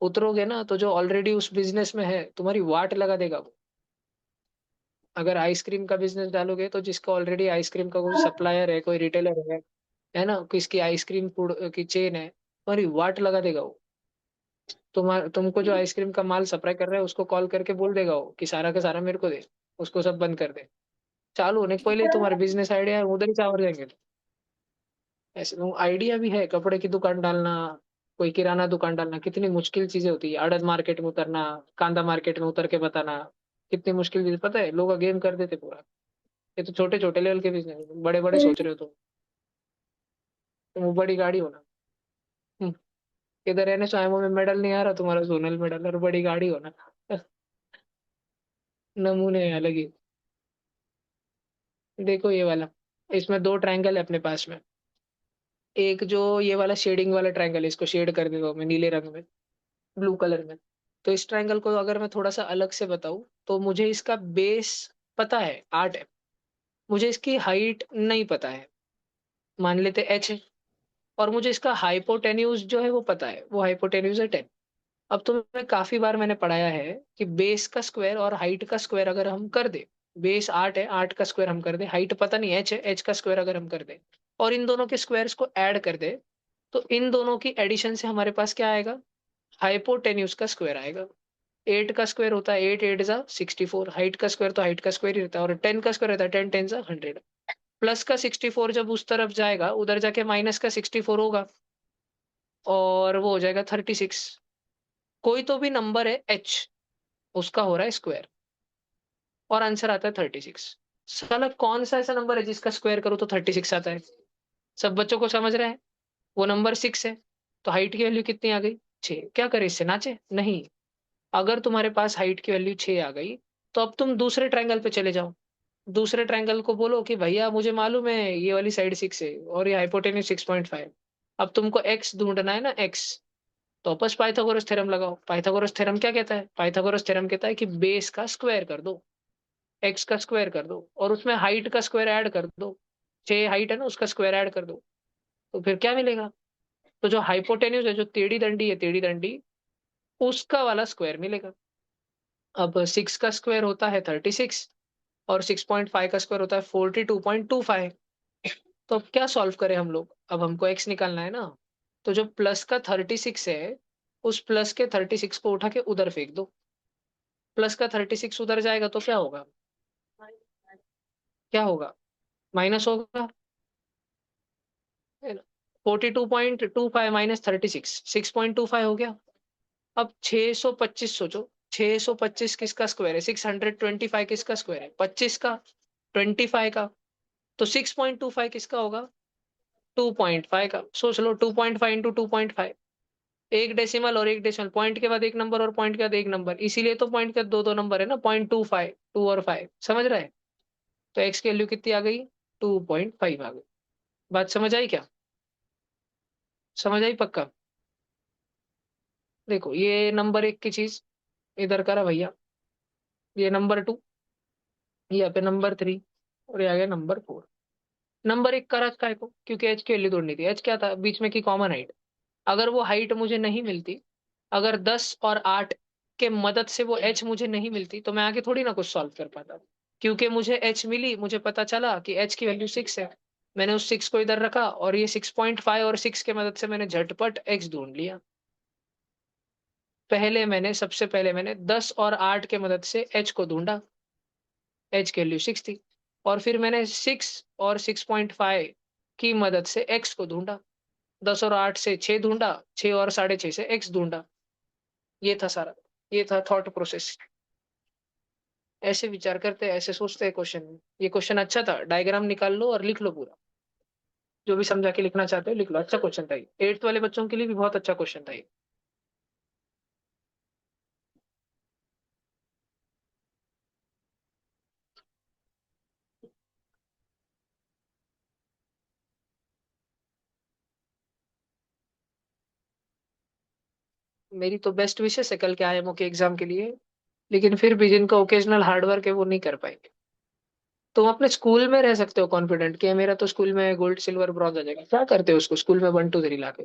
उतरोगे ना तो जो ऑलरेडी उस बिजनेस में है तुम्हारी वाट लगा देगा वो। अगर आइसक्रीम का बिजनेस डालोगे तो जिसका ऑलरेडी आइसक्रीम का कोई सप्लायर है, कोई रिटेलर है ना, किसकी आइसक्रीम फूड की चेन है, तुम्हारी वाट लगा देगा वो। तुमको जो आइसक्रीम का माल सप्लाई कर रहा है उसको कॉल करके बोल देगा वो कि सारा का सारा मेरे को दे, उसको सब बंद कर दे। चालू होने के पहले ही तुम्हारा बिजनेस आइडिया उधर ही चावर जाएंगे। ऐसे वो आइडिया भी है, कपड़े की दुकान डालना, कोई किराना दुकान डालना, कितनी मुश्किल चीजें होती है। अड़द मार्केट में उतरना, कांदा मार्केट में उतर के बताना, कितनी मुश्किल चीज पता है। लोग गेम कर देते पूरा। ये तो छोटे छोटे लेवल के बिजनेस, बड़े बड़े सोच रहे हो तुम वो बड़ी गाड़ी होना। हम्म, इधर रहने स्वयं में मेडल नहीं आ रहा तुम्हारा, जोनल मेडल, और बड़ी गाड़ी होना। नमूने हैं अलग ही। देखो ये वाला, इसमें दो ट्रायंगल है अपने पास में। एक जो ये वाला शेडिंग वाला ट्रायंगल है, इसको शेड कर देता हूँ मैं नीले रंग में, ब्लू कलर में। तो इस ट्रायंगल को अगर मैं थोड़ा सा अलग से बताऊं, तो मुझे इसका बेस पता है, 8 है। मुझे इसकी हाइट नहीं पता है, मान लेते h है। और मुझे इसका हाइपोटेन्यूज जो है वो पता है, वो हाइपोटेन्यूज है 10। अब तुम्हें काफी बार मैंने पढ़ाया है कि बेस का स्क्वायर और हाइट का स्क्वायर अगर हम कर दे, बेस 8 है, 8 का स्क्वायर हम कर दे, हाइट पता नहीं h है, h का स्क्वायर अगर हम कर दे और इन दोनों के स्क्वायर्स को ऐड कर दे, तो इन दोनों की एडिशन से हमारे पास क्या आएगा? हाइपोटेन्यूज का स्क्वायर आएगा। 8 का स्क्वायर होता है 8 8 जा 64, हाइट का स्क्वायर तो हाइट का स्क्वायर ही रहता है, और 10 का स्क्वायर रहता है 10 10 जा 100। प्लस का 64 जब उस तरफ जाएगा, उधर जाके माइनस का 64 होगा, और वो हो जाएगा 36। कोई तो भी नंबर है h, उसका हो रहा है स्क्वायर, और आंसर आता है 36। साला कौन सा ऐसा नंबर है जिसका स्क्वायर करो तो 36 आता है? सब बच्चों को समझ रहा है? वो नंबर 6 है। तो हाइट की वैल्यू कितनी आ गई? 6। क्या करे, इससे नाचे? नहीं। अगर तुम्हारे पास हाइट की वैल्यू 6 आ गई, तो अब तुम दूसरे ट्रायंगल पे चले जाओ। दूसरे ट्रायंगल को बोलो कि भैया मुझे मालूम है ये वाली साइड 6 है और ये हाइपोटेन्यूज 6.5। अब तुमको एक्स ढूंढना है ना, एक्स। तो बस पाइथागोरस थ्योरम लगाओ। पाइथागोरस थ्योरम क्या कहता है? पाइथागोरस थ्योरम कहता है कि बेस का स्क्वायर कर दो, एक्स का स्क्वायर कर दो, और उसमें हाइट का स्क्वायर ऐड कर दो। 6 हाइट है ना, उसका स्क्वायर ऐड कर दो। तो फिर क्या मिलेगा? तो जो हाइपोटेन्यूज है, जो टेढ़ी दंडी है, टेढ़ी दंडी, उसका वाला स्क्वायर मिलेगा। अब 6 का स्क्वायर होता है 36, और 6.5 का स्क्वायर होता है 42.25। तो अब क्या सॉल्व करें हम लोग? अब हमको एक्स निकालना है ना। तो जो प्लस का 36 है, उस प्लस के 36 को उठा के उधर फेंक दो। प्लस का 36 उधर जाएगा तो क्या होगा? क्या होगा? माइनस होगा। 42.25 माइनस 36, 6.25 हो गया। अब 625 सोचो। 625 किसका स्क्वायर है? 625 किसका स्क्वायर है? 25 का, 25 का। तो 6.25 किसका होगा? 2.5 का। सोच लो, 2.5 इंटू 2.5, एक डेसिमल और एक डेसिमल, पॉइंट के बाद एक नंबर और पॉइंट के बाद एक नंबर, इसीलिए तो पॉइंट के दो दो नंबर है ना, 0.25, 2 और 5, समझ रहे हैं? तो एक्स की वैल्यू कितनी आ गई? 2.5 आ गई। बात समझ आई क्या? समझ आई पक्का? देखो ये नंबर 1 की चीज इधर करा भैया, ये नंबर 2, ये पे नंबर 3, और ये आ गया नंबर 4। नंबर 1 करा काय को? क्योंकि एच की वैल्यू ढूंढनी थी। एच क्या था? बीच में की कॉमन हाइट। अगर वो हाइट मुझे नहीं मिलती, अगर 10 और 8 के मदद से वो एच मुझे नहीं मिलती, तो मैं आगे थोड़ी ना कुछ सॉल्व कर पाता। क्योंकि मुझे एच मिली, मुझे पता चला कि एच की वैल्यू 6 है। मैंने उस 6 को इधर रखा, और ये 6.5 और 6 के मदद से मैंने झटपट एक्स ढूंढ लिया। सबसे पहले मैंने 10 और 8 के मदद से एच को ढूंढा, एच की वैल्यू 6 थी। और फिर मैंने 6 और 6.5 की मदद से एक्स को ढूंढा। 10 और 8 से 6 ढूंढा, 6 और 6.5 से एक्स ढूंढा। ये था सारा, ये था थॉट प्रोसेस। ऐसे विचार करते हैं, ऐसे सोचते हैं क्वेश्चन में। ये क्वेश्चन अच्छा था, डायग्राम निकाल लो और लिख लो पूरा। जो भी समझा के लिखना चाहते हो लिख लो। अच्छा क्वेश्चन था ये, 8th वाले बच्चों के लिए भी बहुत अच्छा क्वेश्चन था ये। मेरी तो बेस्ट विशेष है कल के आईएमओ के एग्जाम के लिए। लेकिन फिर भी जिनका ओकेजनल हार्डवर्क है वो नहीं कर पाएंगे। तुम अपने स्कूल में रह सकते हो कॉन्फिडेंट कि मेरा तो स्कूल में गोल्ड सिल्वर ब्रॉन्ज आ जाएगा, क्या करते हो उसको स्कूल में 1 2 3 लाके?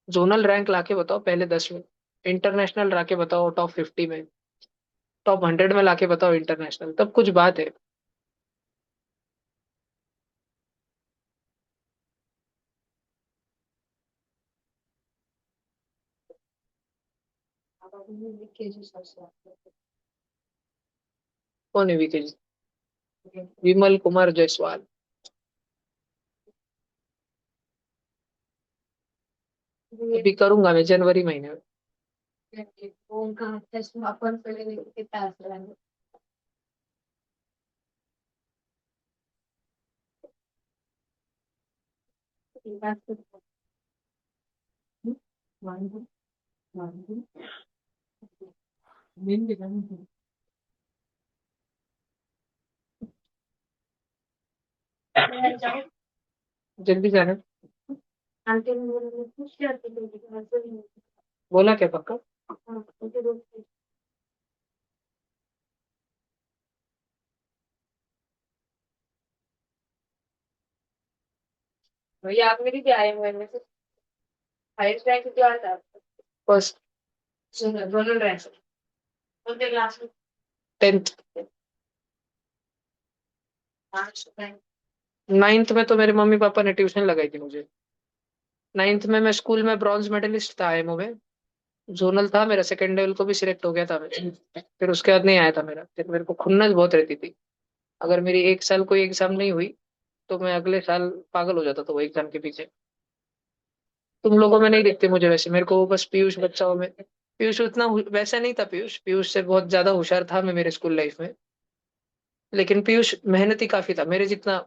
जोनल रैंक लाके बताओ पहले 10 में, इंटरनेशनल लाके बताओ टॉप 50 में, टॉप 100 में लाके बताओ इंटरनेशनल, तब कुछ बात है। कौन है विकेजी? विमल कुमार जायसवाल। अभी करूंगा मैं जनवरी महीने में। जल्दी जाना। बोला क्या पक्का? भैया आप मेरी भी आए हुए में से हाईएस्ट रैंक क्या आता? फर्स्ट। Zonal rank. कौन से क्लास में? 10th। 9th में तो मेरे मम्मी पापा ने ट्यूशन लगाई थी मुझे। 9th में मैं स्कूल में ब्रॉन्ज मेडलिस्ट था आईएमओ में। जोनल था मेरा, सेकेंड लेवल को भी सिलेक्ट हो गया था मैं। फिर उसके बाद नहीं आया था मेरा, फिर मेरे को खुन्नस बहुत रहती थी। अगर मेरी एक साल कोई एग्जाम नहीं हुई तो मैं अगले साल पागल हो जाता था वो एग्जाम के पीछे। तुम लोगों में नहीं दिखते मुझे वैसे, मेरे को बस पीयूष बच्चाओं में। पीयूष उतना वैसा नहीं था, पीयूष पीयूष से बहुत ज्यादा होशियार था मैं मेरे स्कूल लाइफ में। लेकिन पीयूष मेहनती काफी था, मेरे जितना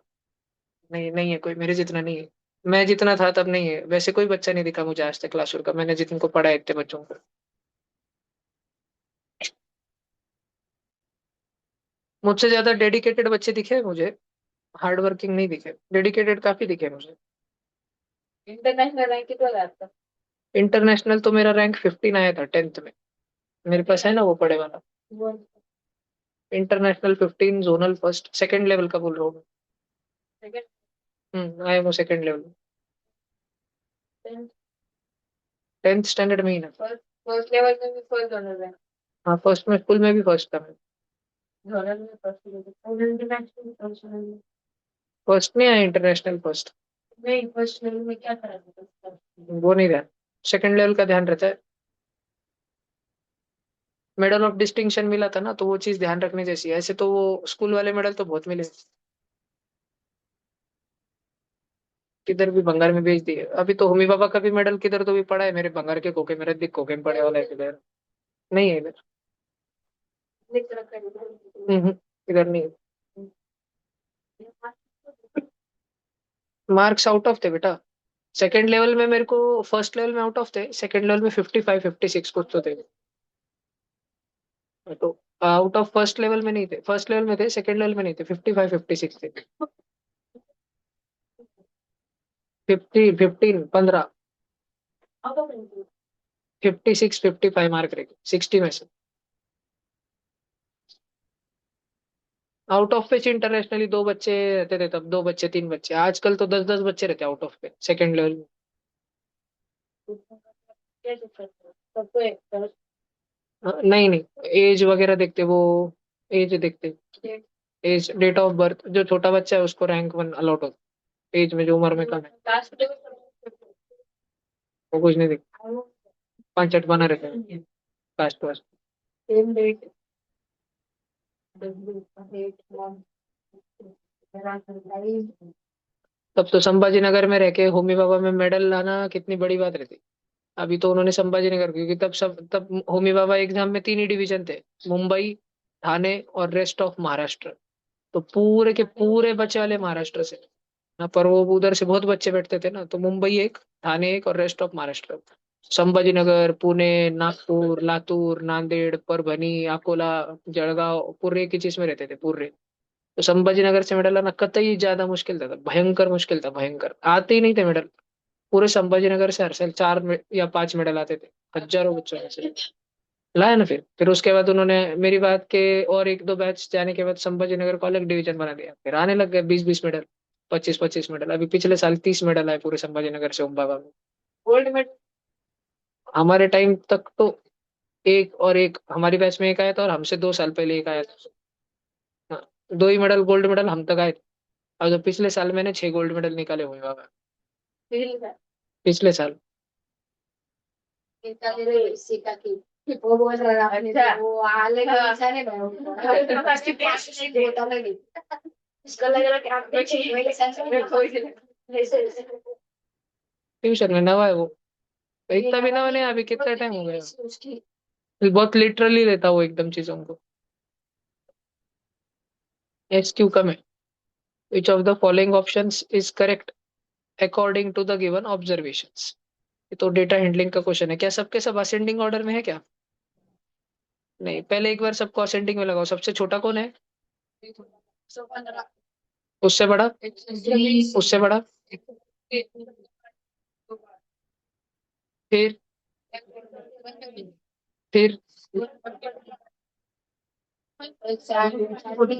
नहीं, नहीं है कोई मेरे जितना नहीं है। मैं जितना था तब नहीं है, वैसे कोई बच्चा नहीं दिखा मुझे आज तक क्लासरूम का मैंने जिनको पढ़ा है इतने बच्चों को। मुझसे ज्यादा डेडिकेटेड बच्चे दिखे मुझे, हार्ड वर्किंग नहीं दिखे, डेडिकेटेड काफी दिखे मुझे। इंटरनेशनल रैंक कितना आया आपका? इंटरनेशनल तो मेरा रैंक 15 आया था 10th में। मेरे पास है ना वो पढ़े वाला। International 15, zonal first, second level का बोल रहा हूँ मैं। आया वो सेकंड लेवल। 10th स्टैंडर्ड में ही ना। फर्स्ट फर्स्ट लेवल में भी फर्स्ट जोनल रैंक। हाँ फर्स्ट में स्कूल में भी फर्स्ट था मैं। जोनल में फर्स्ट। International first. फर्स्ट नहीं आया, इंटरनेशनल फर्स्ट। नहीं फर्स्ट लेवल में क्या करा था? वो नहीं रहा, सेकंड लेवल का ध्यान रहता है। मेडल ऑफ डिस्टिंक्शन मिला था ना, तो वो चीज ध्यान रखने जैसी है, ऐसे तो वो स्कूल वाले मेडल तो बहुत मिले। किधर भी भंगार में बेच दिए, अभी तो होमी बाबा का भी मेडल किधर तो भी पड़ा है, मेरे भंगार के खोखे मेरे दिख खोखे में पड़े वाला है किधर। नहीं है इधर। इधर नहीं है। मार्क्स आउट ऑफ थे बेटा। सेकंड लेवल में मेरे को, फर्स्ट लेवल में आउट ऑफ थे, सेकंड लेवल में 55 56 कुछ तो थे। तो आउट ऑफ फर्स्ट लेवल में नहीं थे, फर्स्ट लेवल में थे, सेकंड लेवल में नहीं थे, 55 56 थे। 50 15 15। 56 55 मार्क रहे 60 में से। आउट ऑफ पे इंटरनेशनली 2 बच्चे रहते थे तब, 2 बच्चे 3 बच्चे, आजकल तो 10 10 बच्चे रहते आउट ऑफ पे सेकंड लेवल में। नहीं नहीं, एज वगैरह देखते वो, एज देखते, एज डेट ऑफ बर्थ, जो छोटा बच्चा है उसको रैंक 1 अलॉट होता है, एज में जो उम्र में कम है वो कुछ नहीं देखते। 5 8 बना रहता है कास्ट वास्ट। Same date. तब तो संभाजी नगर में रह के होमी बाबा में मेडल लाना कितनी बड़ी बात रहती। अभी तो उन्होंने संभाजी नगर, क्योंकि तब होमी बाबा एग्जाम में 3 ही डिवीजन थे, मुंबई, ठाणे और रेस्ट ऑफ महाराष्ट्र। तो पूरे के पूरे बच्चे वाले महाराष्ट्र से। हाँ, पर वो उधर से बहुत बच्चे बैठते थे ना, तो मुंबई एक, ठाणे एक और रेस्ट ऑफ महाराष्ट्र। संभाजीनगर, पुणे, नागपूर, लातूर, नांदेड़, परभणी, अकोला, जळगाव पूरे एक ही चीज में रहते थे पूरे। तो संभाजीनगर से मेडल आना कतई ज्यादा मुश्किल था, भयंकर मुश्किल था, भयंकर आते ही नहीं थे मेडल। पूरे संभाजीनगर से हर साल 4 या 5 मेडल आते थे, हजारों बच्चों में से। लाया ना। फिर उसके बाद उन्होंने मेरी बात के और एक दो बैच जाने के बाद संभाजी नगर को अलग डिवीजन बना दिया, फिर आने लग गए 20-20 मेडल, 25-25 मेडल। अभी पिछले साल 30 मेडल आए पूरे संभाजी नगर से उम्बाबा में, गोल्ड मेडल। हमारे टाइम तक तो एक और एक हमारी बैच में एक आया था, और हमसे 2 साल पहले एक आया था। हाँ, 2 ही मेडल गोल्ड मेडल हम तक आए थे। और जो पिछले साल मैंने 6 गोल्ड मेडल निकाले हुए हैं बाबा, पिछले साल। ट्यूशन में नवा है वो, इतना भी नवा नहीं, अभी कितना टाइम हो गया। बहुत लिटरली लेता वो एकदम चीजों को। एसक्यू कम है। Which of the following options is correct according to the given observations. ये तो डेटा हैंडलिंग का क्वेश्चन है। क्या सबके सब असेंडिंग ऑर्डर में है क्या? नहीं, पहले एक बार सबको असेंडिंग में लगाओ। सबसे छोटा कौन है? उससे बड़ा, उससे बड़ा, फिर फिर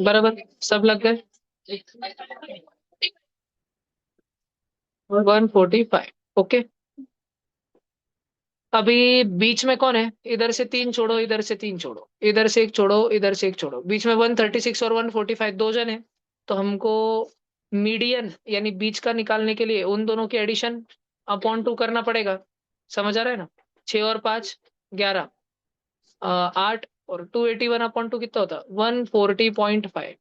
बराबर, सब लग गए। 145। ओके। अभी बीच में कौन है? इधर से 3 छोड़ो, इधर से 3 छोड़ो, इधर से एक छोड़ो, इधर से एक छोड़ो, बीच में 136 और 145 दो जन है। तो हमको मीडियन यानी बीच का निकालने के लिए उन दोनों की एडिशन अपॉन 2 करना पड़ेगा। समझ आ रहा है ना? 6 और 5, 11, 8, और 281/2 कितना होता? 140.5।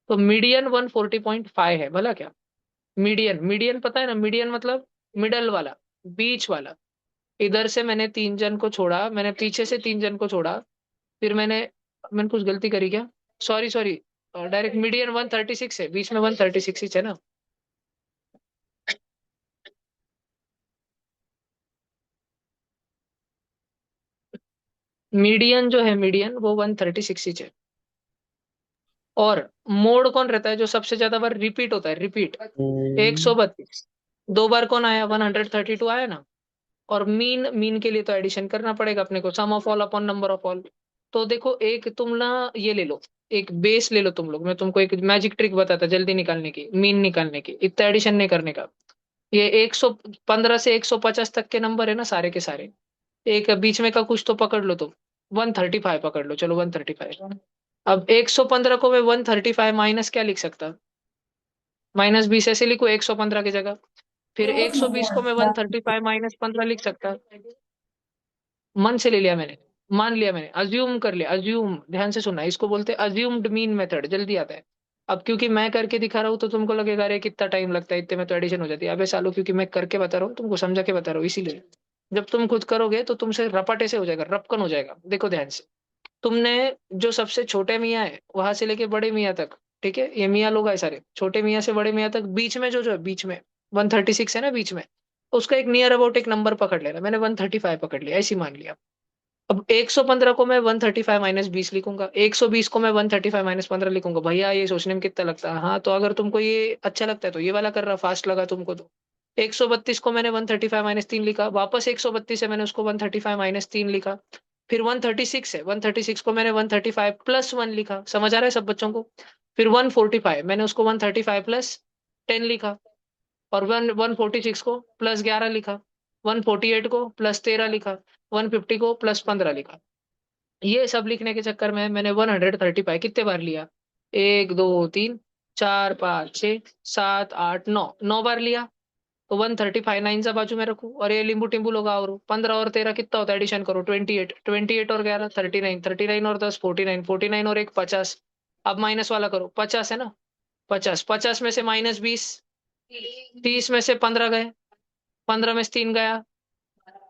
तो मीडियन 140.5 है भला क्या? मीडियन, मीडियन पता है ना? मीडियन मतलब मिडल वाला, बीच वाला। इधर से मैंने 3 जन को छोड़ा, मैंने पीछे से 3 जन को छोड़ा, फिर मैंने मैंने कुछ गलती करी क्या? सॉरी सॉरी, डायरेक्ट मीडियन 136 है, बीच में 136 है ना। मीडियन जो है, मीडियन वो 136 है। और मोड कौन रहता है जो सबसे ज्यादा बार रिपीट होता है? रिपीट 132। 2 बार कौन आया? 132 आया ना। और मीन, मीन के लिए तो एडिशन करना पड़ेगा अपने को, sum of all upon number of all. तो देखो, एक तुम ना ये ले लो, एक बेस ले लो तुम लोग। मैं तुमको एक मैजिक ट्रिक बताता जल्दी निकालने की, मीन निकालने की, इतना एडिशन नहीं करने का। ये 115 से 150 तक के नंबर है ना सारे के सारे। एक बीच में का कुछ तो पकड़ लो तुम, 135 पकड़ लो, चलो 135। अब 115 को मैं 135 माइनस क्या लिख सकता? -20 ऐसे लिखो 115 की जगह। फिर 120 को मैं 135 -15 लिख सकता। मन से ले लिया मैंने, मान लिया मैंने, अज्यूम कर लिया। अज्यूम, ध्यान से सुनना, इसको बोलते हैं अज्यूम्ड मीन मेथड, जल्दी आता है। अब क्योंकि मैं करके दिखा रहा हूँ तो तुमको लगेगा अरे कितना टाइम लगता है, इतने में तो एडिशन हो जाती है। अबे सालो, क्योंकि मैं करके बता रहा हूँ तुमको, समझा के बता रहा हूँ, इसीलिए। जब तुम खुद करोगे तो तुमसे रपटे से हो जाएगा, रपकन हो जाएगा। देखो ध्यान से, तुमने जो सबसे छोटे मियाँ है वहां से लेके बड़े मियाँ तक, ठीक है, ये मियाँ लोग आए सारे, छोटे मियाँ से बड़े मियाँ तक, बीच में जो जो है बीच में 136 है ना बीच में, उसका एक नियर अबाउट एक नंबर पकड़ लेना। मैंने 135 पकड़ लिया, ऐसी मान लिया। अब 115 को मैं 135 -20 लिखूंगा, 120 को मैं 135 -15 लिखूंगा। भैया ये सोचने में कितना लगता है? हाँ, तो अगर तुमको ये अच्छा लगता है तो ये वाला कर रहा, फास्ट लगा तुमको तो। 132 को मैंने 135 -3 लिखा, वापस 132 से मैंने उसको 135 -3 लिखा। फिर 136 है, 136 को मैंने 135 +1 लिखा। समझ आ रहा है सब बच्चों को? फिर 145 मैंने उसको 135 +10 लिखा। और 146 को +11 लिखा। 148 को +13 लिखा। 150 को +15 लिखा। ये सब लिखने के चक्कर में मैंने 135 कितने बार लिया? 1 2 3 4 5 6 7 8 9, 9 बार लिया। तो 135 9 सा बाजू में रखू, और ये लींबू टिम्बू लगा, और 15 और 13 कितना होता है? एडिशन करो, 28, 28 और 11 39, 39 और 10 49, 49 और 1 50। अब माइनस वाला करो, 50 है ना? 50, 50 में से -20, 30 में से 15 गए, 15 में से 3 गया,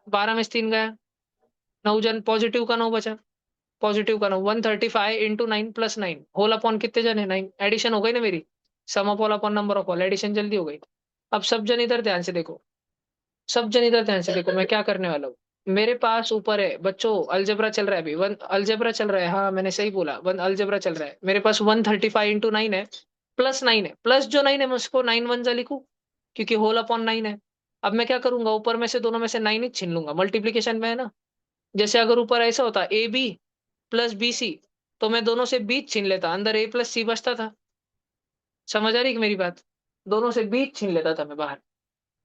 12 में से 3 गया, 9 जन, पॉजिटिव का 9 बचा। पॉजिटिव का 9, 135 × 9 + 9 होल अपॉन कितने जन है? 9। एडिशन हो गई ना मेरी, sum of all upon number of all, addition जल्दी हो गई। अब सब जन इधर ध्यान से देखो, सब जन इधर ध्यान से देखो, मैं क्या करने वाला हूँ। मेरे पास ऊपर है बच्चों, अलजेब्रा चल रहा है अभी, वन अलजेब्रा चल रहा है, हाँ मैंने सही बोला, वन अलजेब्रा चल रहा है मेरे पास। 135 × 9 है, +9 है, प्लस जो 9 है मैं उसको 9 × 1 लिखूं, क्योंकि होल अपॉन 9 है। अब मैं क्या करूंगा, ऊपर में से दोनों में से 9 ही छीन लूंगा, मल्टीप्लीकेशन में है ना। जैसे अगर ऊपर ऐसा होता A B plus B C, तो मैं दोनों से बीच छीन लेता, अंदर ए प्लस सी बचता था। समझ आ रही है मेरी बात? दोनों से बीच छीन लेता था मैं बाहर।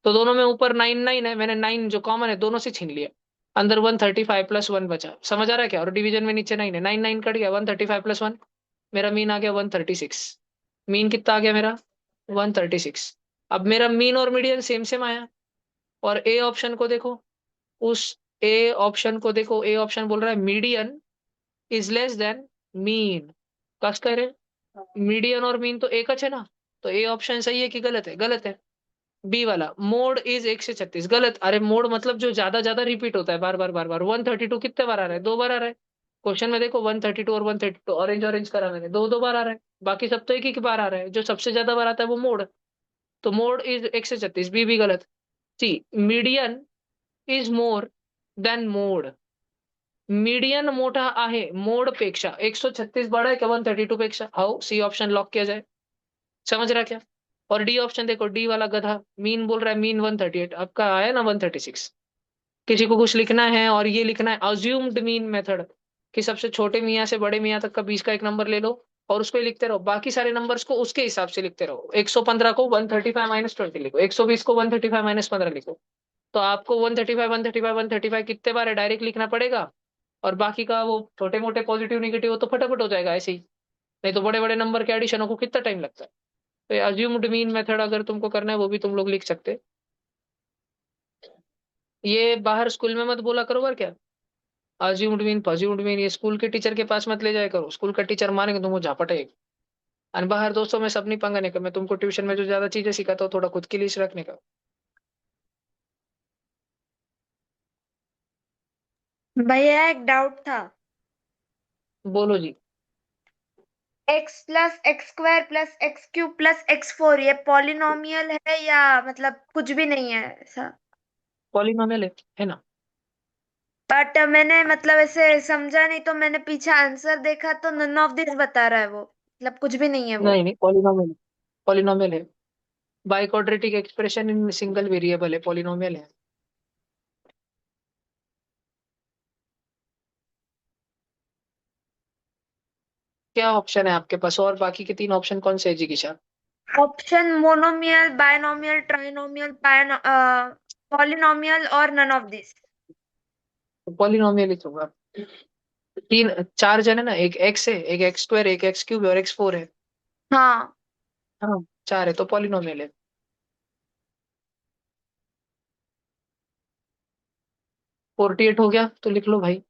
तो दोनों में ऊपर 9 9 है, मैंने 9 जो कॉमन है दोनों से छीन लिया। अंदर 135 प्लस 1 बचा। समझ आ रहा है क्या? और डिवीजन में नीचे 9 है, 9 9 कट गया, 135 प्लस 1, मेरा मीन आ गया 136। मीन कितना आ गया मेरा? 136। अब मेरा मीन और मीडियन सेम सेम आया। और ए ऑप्शन को देखो, उस ए ऑप्शन को देखो, ए ऑप्शन बोल रहा है median is less than mean. कस करे, मीडियन और मीन तो एक है ना। तो ए ऑप्शन सही है कि गलत है? गलत है। बी वाला मोड इज 136, गलत। अरे मोड मतलब जो ज्यादा ज्यादा रिपीट होता है बार बार बार बार। 132 कितने बार आ रहा है? 2 बार आ रहा है। क्वेश्चन में देखो 132 और 132 ऑरेंज ऑरेंज करा मैंने, दो दो बार आ रहा है। बाकी सब तो एक एक बार आ रहा है। जो सबसे ज्यादा बार आता है वो मोड। तो मोड इज 136, बी भी गलत। C median is more than mode. Median मोठा आहे मोड पेक्षा। 136 बड़ा है क्या 132 पेक्षा? हाउ, सी ऑप्शन लॉक किया जाए। समझ रहा क्या? और डी ऑप्शन देखो, डी वाला गधा मीन बोल रहा है मीन 138, आपका आया ना 136। किसी को कुछ लिखना है और ये लिखना है अज्यूम्ड मीन मेथड, कि सबसे छोटे मियाँ से बड़े मियाँ तक का 20 का एक नंबर ले लो और उसको ही लिखते रहो। बाकी सारे नंबर्स को उसके हिसाब से लिखते रहो। 115 को 135 - 20 लिखो, 120 को 135 - 15 लिखो। तो आपको 135 135 135 कितने बार है डायरेक्ट लिखना पड़ेगा। और बाकी का वो छोटे मोटे पॉजिटिव निगेटिव तो फटाफट हो जाएगा ऐसे ही। नहीं तो बड़े बड़े नंबर के एडिशनों को कितना टाइम लगता है। तो अज्यूम्ड मीन मेथड अगर तुमको करना है वो भी तुम लोग लिख सकते। ये बाहर स्कूल में मत बोला करो बार क्या, अज्यूम्ड मीन पज्यूम्ड मीन। ये स्कूल के टीचर के पास मत ले जाया करो, स्कूल का टीचर मारेंगे तुमको झापटे। और बाहर दोस्तों में सब नहीं पंगा नहीं कर। मैं तुमको ट्यूशन में जो ज्यादा चीजें सिखाता हूँ थोड़ा खुद के लिए रखने का। भैया एक डाउट था। बोलो जी। X plus X square plus X cube plus X four ये पॉलिनोमियल है या मतलब कुछ भी नहीं है ऐसा? पॉलिनोमियल है ना। बट मैंने मतलब ऐसे समझा नहीं तो मैंने पीछे आंसर देखा तो नन ऑफ दिस बता रहा है वो, मतलब कुछ भी नहीं है वो। नहीं नहीं, पॉलिनोमियल। पॉलिनोमियल है। By quadratic expression in single variable है, पॉलिनोमियल है। क्या ऑप्शन है आपके पास? और बाकी के 3 ऑप्शन कौन से है जी Kishan? Option monomial binomial trinomial polynomial और नन ऑफ दिस। पॉलिनोमियल ही होगा। तीन चार जन है ना, एक एक्स है, एक एक्स स्क्वायर, एक एक्स क्यूब और एक्स फोर है। हाँ। हाँ, चार है तो पॉलिनोमियल है। 48 हो गया तो लिख लो भाई।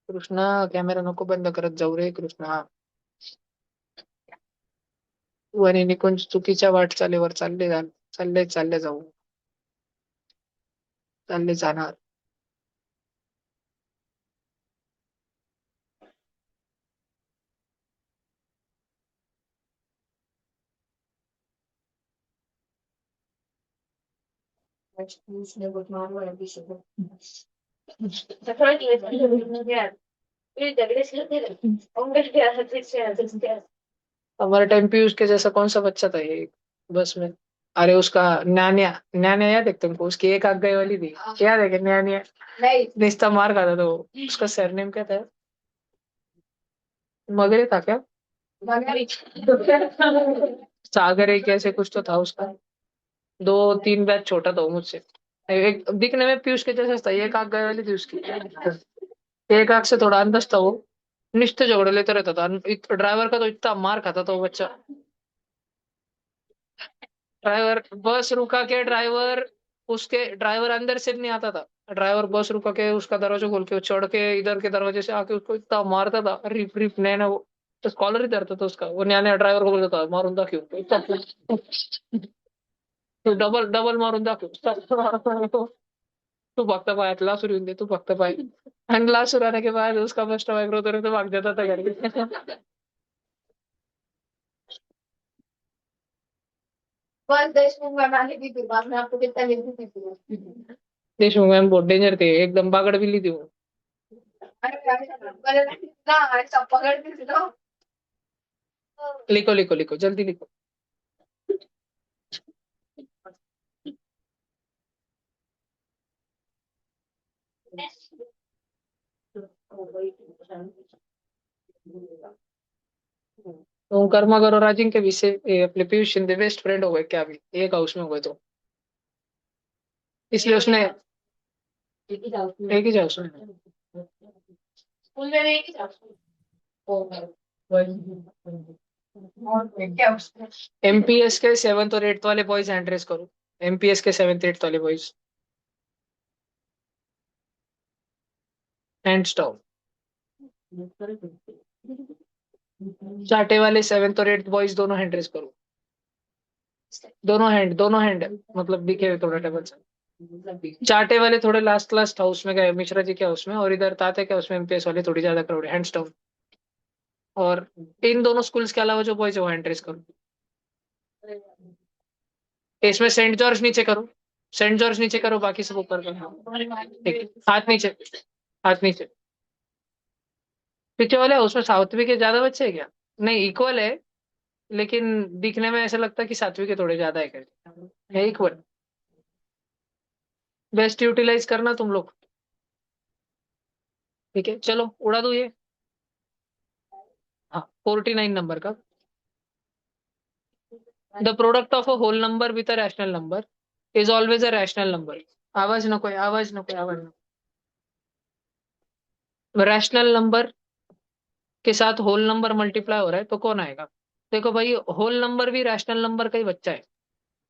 कृष्णा, कॅमेरा नको बंद करत जाऊ रे कृष्णा. वणी निकुंज चुकीच्या वाटचालीवर चालले जाऊ, चालले जाणार. हमारे टाइम पीयूष के जैसा कौन सा बच्चा था ये बस में? अरे उसका न्यान्या, न्यान्या याद है तुमको? उसकी एक आग गई वाली थी, याद है कि न्यान्या? नहीं, निस्ता मार खाता था वो। उसका सरनेम क्या था? मगरे था क्या? सागर एक ऐसे कुछ तो था उसका। 2 3 बैच छोटा था वो मुझसे। एक दिखने में पीयूष के जैसा था, एक आग गए वाली थी उसकी। एक आग से थोड़ा अंदर था वो। निश्चित झगड़े लेते रहता था। ड्राइवर का तो इतना मार खाता था वो बच्चा। ड्राइवर बस रुका के, ड्राइवर उसके ड्राइवर अंदर से नहीं आता था। ड्राइवर बस रुका के उसका दरवाजा खोल के चढ़ के इधर के दरवाजे से आके उसको इतना मारता था, रिप रिप नैना वो। तो कॉलर ही धरता था उसका वो। नया नया ड्राइवर को बोलता था मारूंगा क्यों इतना। तू डबल डबल मारूंगा क्यों. तू फक्त पायात लासूर येऊन दे, तू फक्त पाय. आणि लासूर आने के बाद उसका फर्स्ट माइक्रो तो भाग जाता था घर के. बस देशमुख मैम आने की फिर बाद में आपको कितना मिलती थी? देशमुख मैम बहुत डेंजर थे, एकदम बागड़ बिल्ली थी वो. ना ऐसा पकड़ती थी ना. लिखो लिखो लिखो जल्दी लिखो. तो कर्मा और राजिंग के विषय अपने पीयूष शिंदे बेस्ट फ्रेंड हो गए क्या? अभी एक हाउस में हो गए तो इसलिए उसने एक ही जाओ उसने एमपीएस के 7th और 8th वाले बॉयज हैंड रेस करो। एमपीएस के 7th 8th वाले बॉयज हैंड स्टॉप। चाटे वाले 7th और 8th बॉयज दोनों हैंड रेस करो। दोनों हैंड मतलब दिखे हुए थोड़ा टेबल से। चाटे वाले थोड़े लास्ट लास्ट हाउस में गए, मिश्रा जी के हाउस में, और इधर ताते के हाउस में एमपीएस वाले थोड़ी ज्यादा क्राउड है, हैंड्स डाउन। और इन दोनों स्कूल्स के अलावा जो बॉयज है वो हैंड रेस करो। इसमें सेंट जॉर्ज नीचे करो, सेंट जॉर्ज नीचे करो, बाकी सब ऊपर करो। ठीक है। हाथ नीचे, हाथ नीचे। पीछे वाले हाउस में सात्विक के ज्यादा बच्चे है क्या? नहीं, इक्वल है, लेकिन दिखने में ऐसा लगता है कि सात्विक के थोड़े ज्यादा है क्या? है इक्वल। बेस्ट यूटिलाइज करना तुम लोग। ठीक है, चलो उड़ा दो ये। हाँ, 49 नंबर का। The product of a whole number with a rational number is always a rational number. आवाज नको, आवाज नको, आवाज नको। रैशनल नंबर के साथ होल नंबर मल्टीप्लाई हो रहा है तो कौन आएगा? देखो भाई, होल नंबर भी रैशनल नंबर का ही बच्चा है।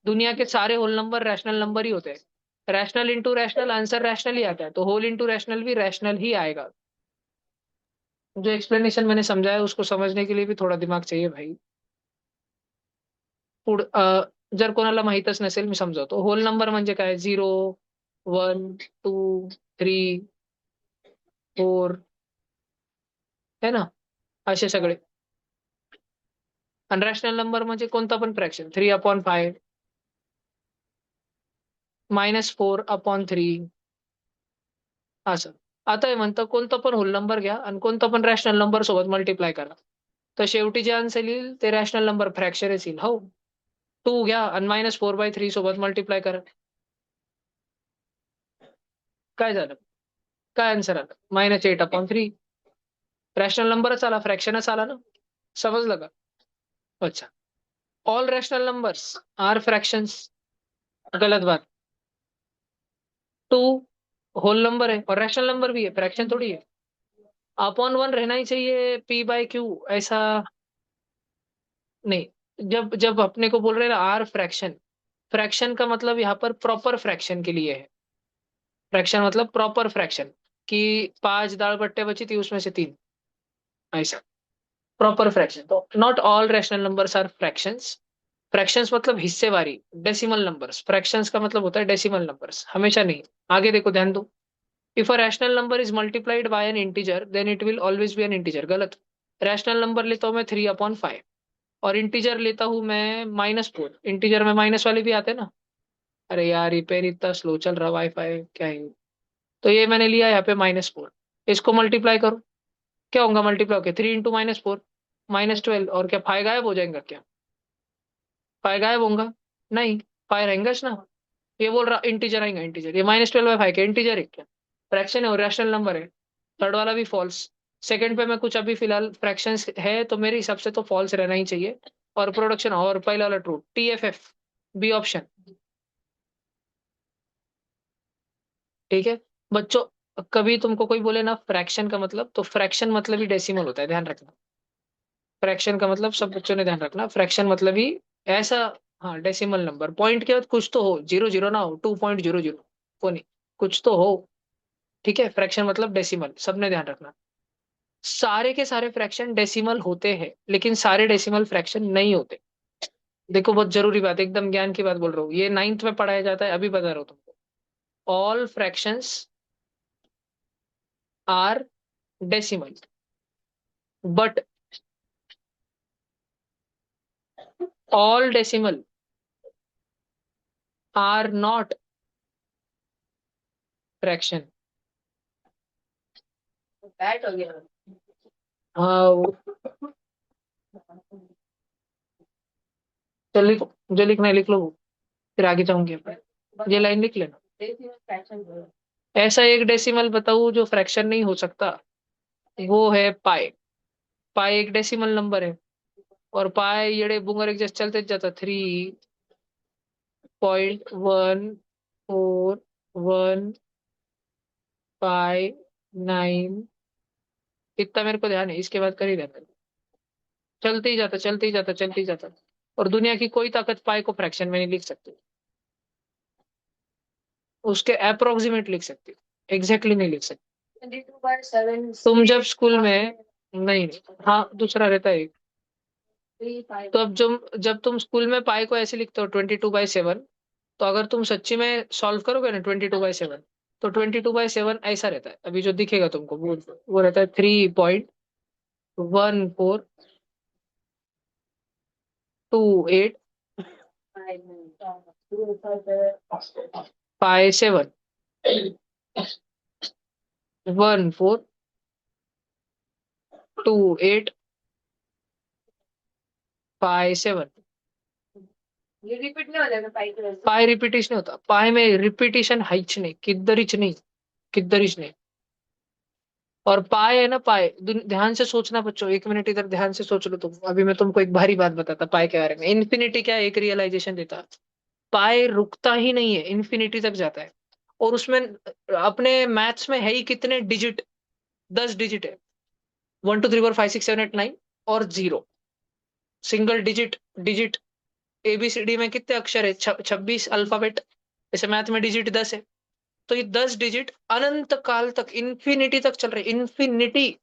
दुनिया के सारे होल नंबर रैशनल नंबर ही होते हैं। Rational into rational answer rational ही आता है, तो होल इंटू रैशनल भी रैशनल ही आएगा। जो एक्सप्लेनेशन मैंने समझाया उसको समझने के लिए भी थोड़ा दिमाग चाहिए भाई। जर कोणाला माहीतच नसेल, मी समजावतो. होल नंबर म्हणजे काय? 0, 1, 2, 3, 4, है ना, असे सगळे. आणि रॅशनल नंबर म्हणजे कोणता पण फ्रॅक्शन, 3/5, -4/3, असं. आता हे म्हणतं कोणतं पण होल नंबर घ्या आणि कोणतं पण रॅशनल नंबर सोबत मल्टिप्लाय करा, तर शेवटी जे आन्सर येईल ते रॅशनल नंबर फ्रॅक्शनच येईल. हो, 2 घ्या आणि -4/3 सोबत मल्टिप्लाय करा. काय झालं? काय आन्सर आलं? -8/3. रॅशनल नंबरच आला, फ्रॅक्शनच आला ना. समजलं का? अच्छा. All rational numbers are fractions, गलत बात. टू होल नंबर है और रैशनल नंबर भी है, फ्रैक्शन थोड़ी है. अपॉन वन रहना ही चाहिए, p/q ऐसा नहीं. जब जब अपने को बोल रहे हैं ना आर फ्रैक्शन, फ्रैक्शन का मतलब यहाँ पर प्रॉपर फ्रैक्शन के लिए है. फ्रैक्शन मतलब प्रॉपर फ्रैक्शन, कि 5 दाल बट्टे बची थी उसमें से 3, ऐसा प्रॉपर फ्रैक्शन. तो not all rational numbers are fractions. Fractions मतलब हिस्सेवारी, डेसिमल नंबर्स. फ्रैक्शंस का मतलब होता है डेसिमल नंबर्स, हमेशा नहीं. आगे देखो, ध्यान दो. If a rational number is multiplied by an integer then it will always be an integer. गलत. रैशनल नंबर लेता हूं मैं 3/5, और इंटीजर लेता हूं मैं -4. इंटीजर में माइनस वाले भी आते हैं ना. अरे यार, ये पेन इतना स्लो चल रहा, वाईफाई क्या है? तो ये मैंने लिया यहाँ पे -4. इसको मल्टीप्लाई करो, क्या होगा? मल्टीप्लाई होके 3 × -4, -12. और क्या फाइव गायब हो जाएगा क्या? फाइव गायब होगा? नहीं, फाइव रहेंगे ना. ये बोल रहा इंटीजर आएगा, इंटीजर. ये -12/5 के इंटीजर है क्या? फ्रैक्शन है और रैशनल नंबर है. थर्ड वाला भी फॉल्स. सेकंड पे मैं कुछ अभी फिलहाल फ्रैक्शंस है तो मेरे हिसाब से तो फॉल्स रहना ही चाहिए. और प्रोडक्शन और पहला वाला ट्रू, TFF, बी ऑप्शन. ठीक है बच्चों. कभी तुमको कोई बोले ना फ्रैक्शन का मतलब, तो फ्रैक्शन मतलब ही डेसिमल होता है, ध्यान रखना. फ्रैक्शन का मतलब सब बच्चों ने ध्यान रखना, फ्रैक्शन मतलब ही ऐसा. हाँ, डेसिमल नंबर. पॉइंट के बाद कुछ तो हो, 0 0 ना हो, 2.00 को नहीं, कुछ तो हो. ठीक है, फ्रैक्शन मतलब डेसिमल, सबने ध्यान रखना. सारे के सारे फ्रैक्शन डेसिमल होते हैं, लेकिन सारे डेसिमल फ्रैक्शन नहीं होते. देखो, बहुत जरूरी बात, एकदम ज्ञान की बात बोल रहा हूँ, ये 9th में पढ़ाया जाता है, अभी बता रहा हूँ तुमको. All fractions are decimal, but all decimal are not fraction. बैट हो गया. हाँ चल लिखो, जो लिखना है लिख लो, फिर आगे जाऊंगी. ये लाइन लिख लेना. ऐसा एक डेसिमल बताओ जो फ्रैक्शन नहीं हो सकता, वो है पाई। पाई एक डेसिमल नंबर है, और पाई येड़े बुंगर एक जैसे चलते जाता 3.1419, इतना मेरे को ध्यान है, इसके बाद कर ही रहता है। चलते ही जाता, चलते ही जाता, चलते ही जाता। और दुनिया की कोई ताकत पाई को फ्रैक्शन में नहीं लिख सकती, उसके अप्रोक्सीमेट लिख सकती, एग्जैक्टली नहीं लिख सकती। 22/7 तुम जब स्कूल में, नहीं नहीं, हाँ दूसरा रहता है। तो अब जब तुम स्कूल में पाई को ऐसे लिखते हो 22/7, तो अगर तुम सच्ची में सॉल्व करोगे ना 22/7, तो 22/7 ऐसा रहता है, अभी जो दिखेगा तुमको वो रहता है 3.1428 पाई 7, 1428 पाई 7। ये रिपीट नहीं हो जाएगा पाई के वैसे? पाई रिपीटेशन नहीं होता, पाई में रिपीटेशन हाइच नहीं, किद्धरिच नहीं, किद्धरिच नहीं। और पाए है ना, पाए ध्यान से सोचना बच्चों, 1 मिनट इधर ध्यान से सोच लो तुम, अभी मैं तुमको एक भारी बात बताता पाए के बारे में। इन्फिनिटी क्या है, एक रियलाइजेशन देता, पाए रुकता ही नहीं है, इन्फिनिटी तक जाता है। और उसमें अपने मैथ्स में है ही कितने डिजिट, 10 डिजिट है। 1 2 3 4 5 6 7 8 9 और 0, सिंगल डिजिट। डिजिट एबीसीडी में कितने अक्षर है, 26 अल्फाबेट। ऐसे मैथ में डिजिट 10 है। तो ये 10 डिजिट अनंत काल तक, इन्फिनिटी तक चल रहे, इन्फिनिटी।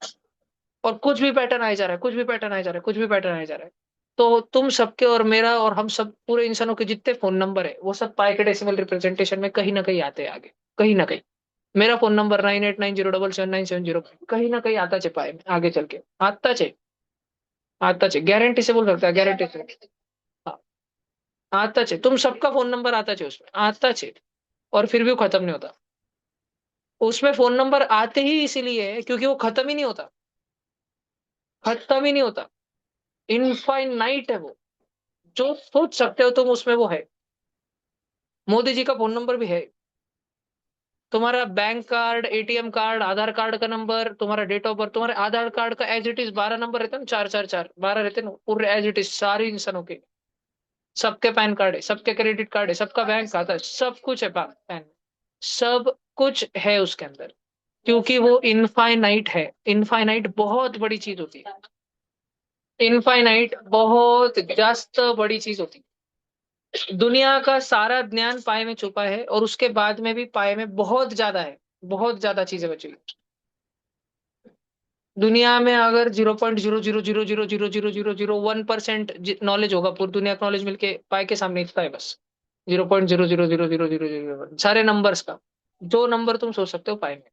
और कुछ भी पैटर्न आया जा रहा है, कुछ भी पैटर्न आया जा रहा है, कुछ भी पैटर्न आया जा रहा है। तो तुम सबके और मेरा और हम सब पूरे इंसानों के जितने फोन नंबर है, वो सब पाई के डेसिमल रिप्रेजेंटेशन में कहीं ना कहीं आते हैं आगे, कहीं ना कहीं। मेरा फोन नंबर 9890777970, कहीं ना कहीं आता चे पाए में आगे चल के, आता चे, आता चे, गारंटी से बोल सकता है, गारंटी से। हाँ, आता चे, तुम सबका फोन नंबर आता चे उसमें, आता चे। और फिर भी वो खत्म नहीं होता। उसमें फोन नंबर आते ही इसीलिए है क्योंकि वो खत्म ही नहीं होता, खत्म ही नहीं होता, इनफाइनाइट है वो। जो सोच सकते हो तुम उसमें वो है। मोदी जी का फोन नंबर भी है, तुम्हारा बैंक कार्ड, एटीएम कार्ड, आधार कार्ड का नंबर, तुम्हारा डेट ऑफ बर्थ, तुम्हारे आधार कार्ड का एज इट इज 12 नंबर रहते हैं ना, 4 4 4 12 रहते हैं ना पूरे एज इट इज, सारे इंसानों के। सबके पैन कार्ड है, सबके क्रेडिट कार्ड है, सबका बैंक खाता है, सब कुछ है, पैन, सब कुछ है उसके अंदर। क्योंकि वो इनफाइनाइट है, इनफाइनाइट बहुत बड़ी चीज होती है, इनफाइनाइट बहुत जास्त बड़ी चीज होती है। दुनिया का सारा ज्ञान पाए में छुपा है, और उसके बाद में भी पाए में बहुत ज्यादा है, बहुत ज्यादा चीजें बची हुई। दुनिया में अगर 0.000000001% नॉलेज होगा, पूरी दुनिया का नॉलेज मिलके पाए के सामने इतना है बस। 0.0000000 सारे नंबर्स का, जो नंबर तुम सोच सकते हो पाए में,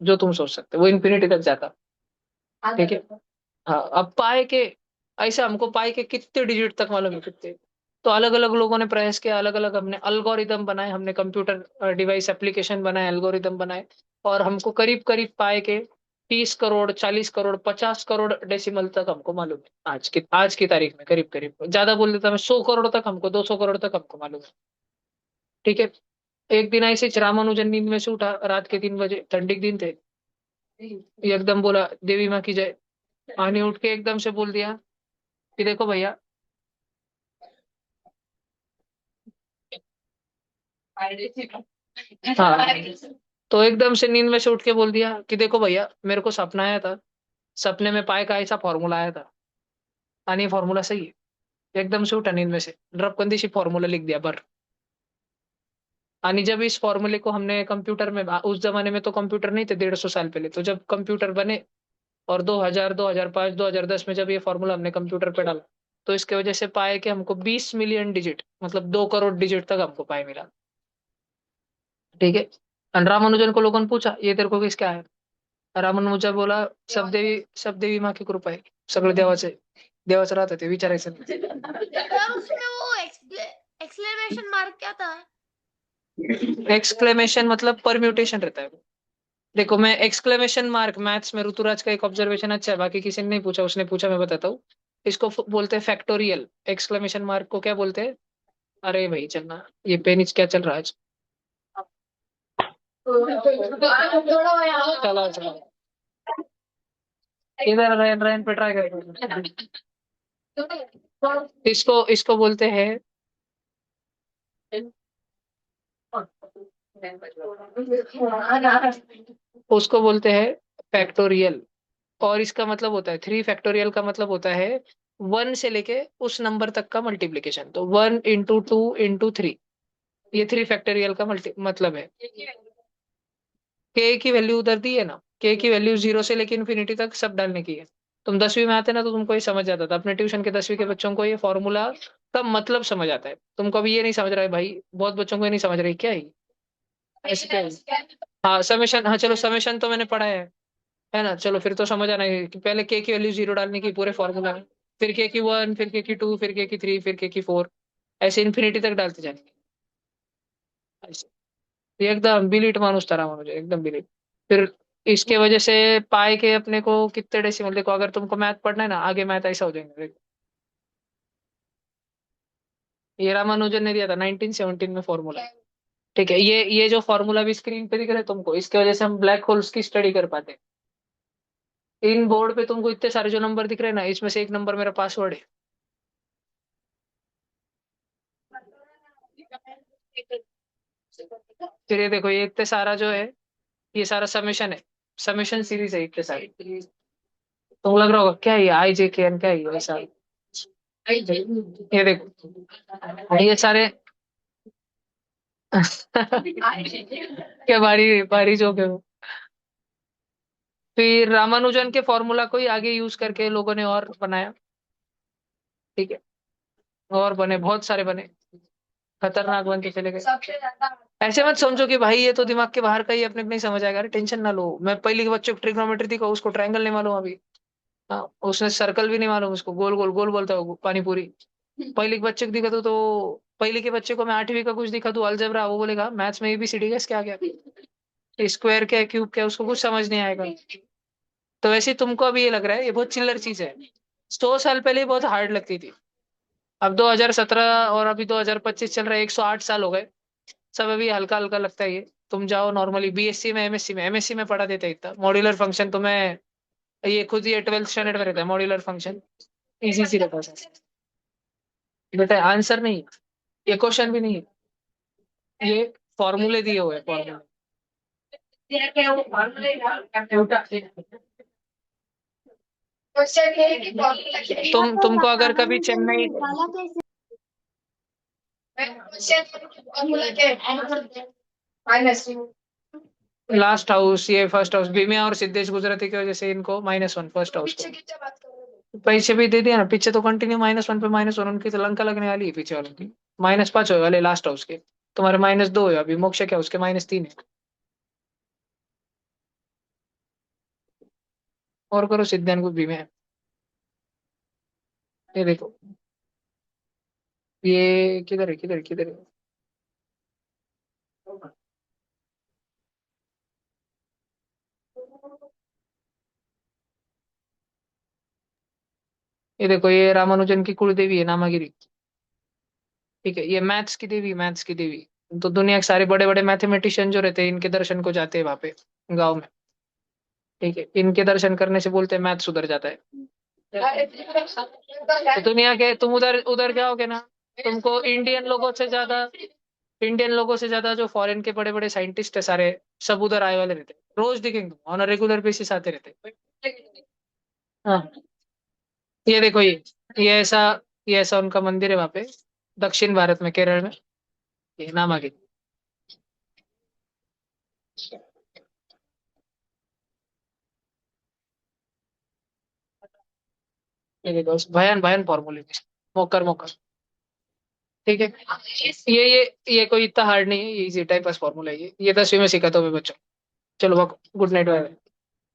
जो तुम सोच सकते हो वो इन्फिनिटी तक जाता। ठीक है। हाँ, अब पाए के, ऐसे हमको पाए के कितने डिजिट तक मालूम है, कितने। तो अलग अलग लोगों ने प्रयास किया, अलग अलग हमने अल्गोरिदम बनाए, हमने कंप्यूटर डिवाइस एप्लीकेशन बनाए, एल्गोरिदम बनाए। और हमको करीब करीब पाए के 30 करोड़, 40 करोड़, 50 करोड़ डेसिमल तक हमको मालूम है, आज की तारीख में करीब करीब, ज्यादा बोल देता मैं, 100 करोड़ तक हमको, 200 करोड़ तक हमको मालूम है। ठीक है। एक दिन ऐसे ही रामानुजन नींद में से उठा, रात के 3 बजे, ठंडी के दिन थे, एकदम बोला देवी माँ की जय। पानी उठ के एकदम से बोल दिया कि देखो भैया। हाँ, तो एकदम से नींद में से उठ के बोल दिया कि देखो भैया, मेरे को सपना आया था, सपने में पाए का ऐसा फॉर्मूला आया था, और ये फॉर्मूला सही है। एकदम से उठा नींद में से, ड्रपकंदी सी फॉर्मूला लिख दिया बर। आणि जब इस फॉर्मूले को हमने कंप्यूटर में, उस जमाने में तो कंप्यूटर नहीं थे, 150 साल पहले, तो जब कंप्यूटर बने, और 2000, 2005, 2010 में जब ये फॉर्मूला हमने कंप्यूटर पे डाला, तो इसके वजह से पाए कि हमको 20 मिलियन डिजिट, मतलब 2 करोड़ डिजिट तक हमको पाए मिला। ठीक है। और रामानुजन को लोगों ने पूछा ये तेरे को किसका है, रामानुजा बोला सब देवी माँ की कृपा आहे, सगळं देवाचं राहतं ते, विचारायचं सर उसमें वो एक्सक्लेमेशन मार्क क्या था? एक्सक्लेमेशन मतलब परम्यूटेशन रहता है। देखो, मैं एक्सक्लेमेशन मार्क मैथ्स में, ऋतुराज का एक ऑब्जर्वेशन अच्छा है, बाकी किसी ने नहीं पूछा, उसने पूछा, मैं बताता हूँ। इसको बोलते हैं फैक्टोरियल। एक्सक्लेमेशन मार्क को क्या बोलते हैं? अरे भाई चलना, ये पेन क्या चल रहा है आज? चलो चलो, इधर रेन रेन पे ट्राई करें। इसको इसको बोलते हैं, उसको बोलते हैं फैक्टोरियल। और इसका मतलब होता है, थ्री फैक्टोरियल का मतलब होता है वन से लेके उस नंबर तक का मल्टीप्लीकेशन। तो 1 into 2 into 3, ये थ्री फैक्टोरियल का मल्टी मतलब है। के की वैल्यू उधर दी है ना, के की वैल्यू 0 से लेके इन्फिनिटी तक सब डालने की है। तुम 10वीं में आते ना तो तुमको ये समझ जाता था, अपने ट्यूशन के 10वीं के बच्चों को ये फॉर्मूला का मतलब समझ आता है। तुमको अभी ये नहीं समझ रहा है भाई, बहुत बच्चों को ये नहीं समझ रही क्या है ऐसे क्या है? हाँ समेशन, हाँ चलो समेशन तो मैंने पढ़ा है ना। चलो फिर तो समझ आना है कि पहले के की वैल्यू 0 डालने की पूरे फॉर्मूला में, फिर के की 1, फिर के की 2, फिर के की 3, फिर के की 4, ऐसे इन्फिनिटी तक डालते जाएंगे ऐसे। ये एकदम बिलीट मानुस तरह मुझे एकदम बिलीट। फिर इसके वजह से पाए के अपने को कितने डेसिमल, देखो अगर तुमको मैथ पढ़ना है ना, आगे मैथ ऐसा हो जाएंगे देखो। ये रामानुजन ने दिया था 1917 में फॉर्मूला। ठीक है, ये जो फॉर्मूला भी स्क्रीन पे दिख रहा है तुमको, इसके वजह से हम ब्लैक होल्स की स्टडी कर पाते हैं। इन बोर्ड पे तुमको इतने सारे जो नंबर दिख रहे हैं ना, इसमें से एक नंबर मेरा पासवर्ड है। फिर ये देखो, ये इतने सारा जो है, ये सारा समेशन है, समेशन सीरीज है इतने सारी। तो लग रहा होगा क्या है ये आई जे के एन, क्या है ये ऐसा। ये देखो ये सारे क्या भारी भारी जोक है वो। फिर रामानुजन के फॉर्मूला को ही आगे यूज करके लोगों ने और बनाया। ठीक है, और बने बहुत सारे बने, खतरनाक बनते चले गए। ऐसे मत समझो कि भाई ये तो दिमाग के बाहर का ही, अपने को नहीं समझ आएगा, अरे टेंशन ना लो। मैं पहले के बच्चों को ट्रिग्नोमेट्री थी को उसको ट्रायंगल नहीं मालूम अभी। हाँ, उसने सर्कल भी नहीं मालूम, उसको गोल गोल गोल बोलता है वो पानी पूरी। पहले के बच्चे को दिखा तो पहले के बच्चे को मैं 8वीं का कुछ दिखा दूं अलजेब्रा, वो बोलेगा मैथ्स में एबीसीडी का क्या क्या, स्क्वायर क्या है, क्यूब क्या है, उसको कुछ समझ नहीं आएगा। तो वैसे ही तुमको अभी ये लग रहा है ये बहुत चिल्लर चीज है, 100 साल पहले ये बहुत हार्ड लगती थी। अब 2017 और अभी 2025 चल रहा है, 108 साल हो गए, सब अभी हल्का हल्का लगता है ये। तुम जाओ नॉर्मली बीएससी में, एमएससी में पढ़ा देते हैं इतना मॉड्यूलर फंक्शन तुम्हें, ये खुद ही 12th स्टैंडर्ड में रहता है मॉड्यूलर फंक्शन, इजी सी रहता है। बेटा आंसर नहीं है, ये क्वेश्चन भी नहीं है, ये फॉर्मूले दिए हुए हैं फॉर्मूले। तुमको अगर कभी चेन्नई, निकाला कैसे? लास्ट हाउस, ये फर्स्ट हाउस भीमिया और सिद्धेश गुजराती की वजह से इनको -1 फर्स्ट हाउस को पीछे भी दे दिया ना, पीछे तो कंटिन्यू -1 पे -1, उनकी तो लंका लगने वाली है पीछे वालों की। -5 हो वाले लास्ट हाउस के, तुम्हारे -2 है अभी, मोक्ष क्या उसके -3 है। और करो सिद्धांत को भीमे। ये देखो, ये किधर है किधर है किधर है। ये देखो, ये रामानुजन की कुल देवी है नामागिरी। ठीक है, ये मैथ्स की देवी, मैथ्स की देवी। तो दुनिया के सारे बड़े बड़े मैथमेटिशियन जो रहते हैं इनके दर्शन को जाते हैं वहां पे गाँव में। ठीक है, इनके दर्शन करने से बोलते हैं मैथ सुधर जाता है। तो दुनिया के तुम उधर उधर जाओगे ना, तुमको इंडियन लोगों से ज्यादा जो फॉरेन के बड़े बड़े साइंटिस्ट है सारे, सब उधर आए वाले रहते हैं, रोज दिखेंगे ऑन रेगुलर बेसिस आते रहते हैं। हाँ, ये देखो ये ऐसा, ये ऐसा उनका मंदिर है वहां पे, दक्षिण भारत में केरल में, ये नाम आगे। ये देखो भयान भयान फॉर्मूले, मोकर मोकर। ठीक है, ये कोई इतना हार्ड नहीं है, ये इजी टाइप बस फॉर्मूला है, ये 10वीं में सीखा था मैं बच्चों। चलो गुड नाइट बाय।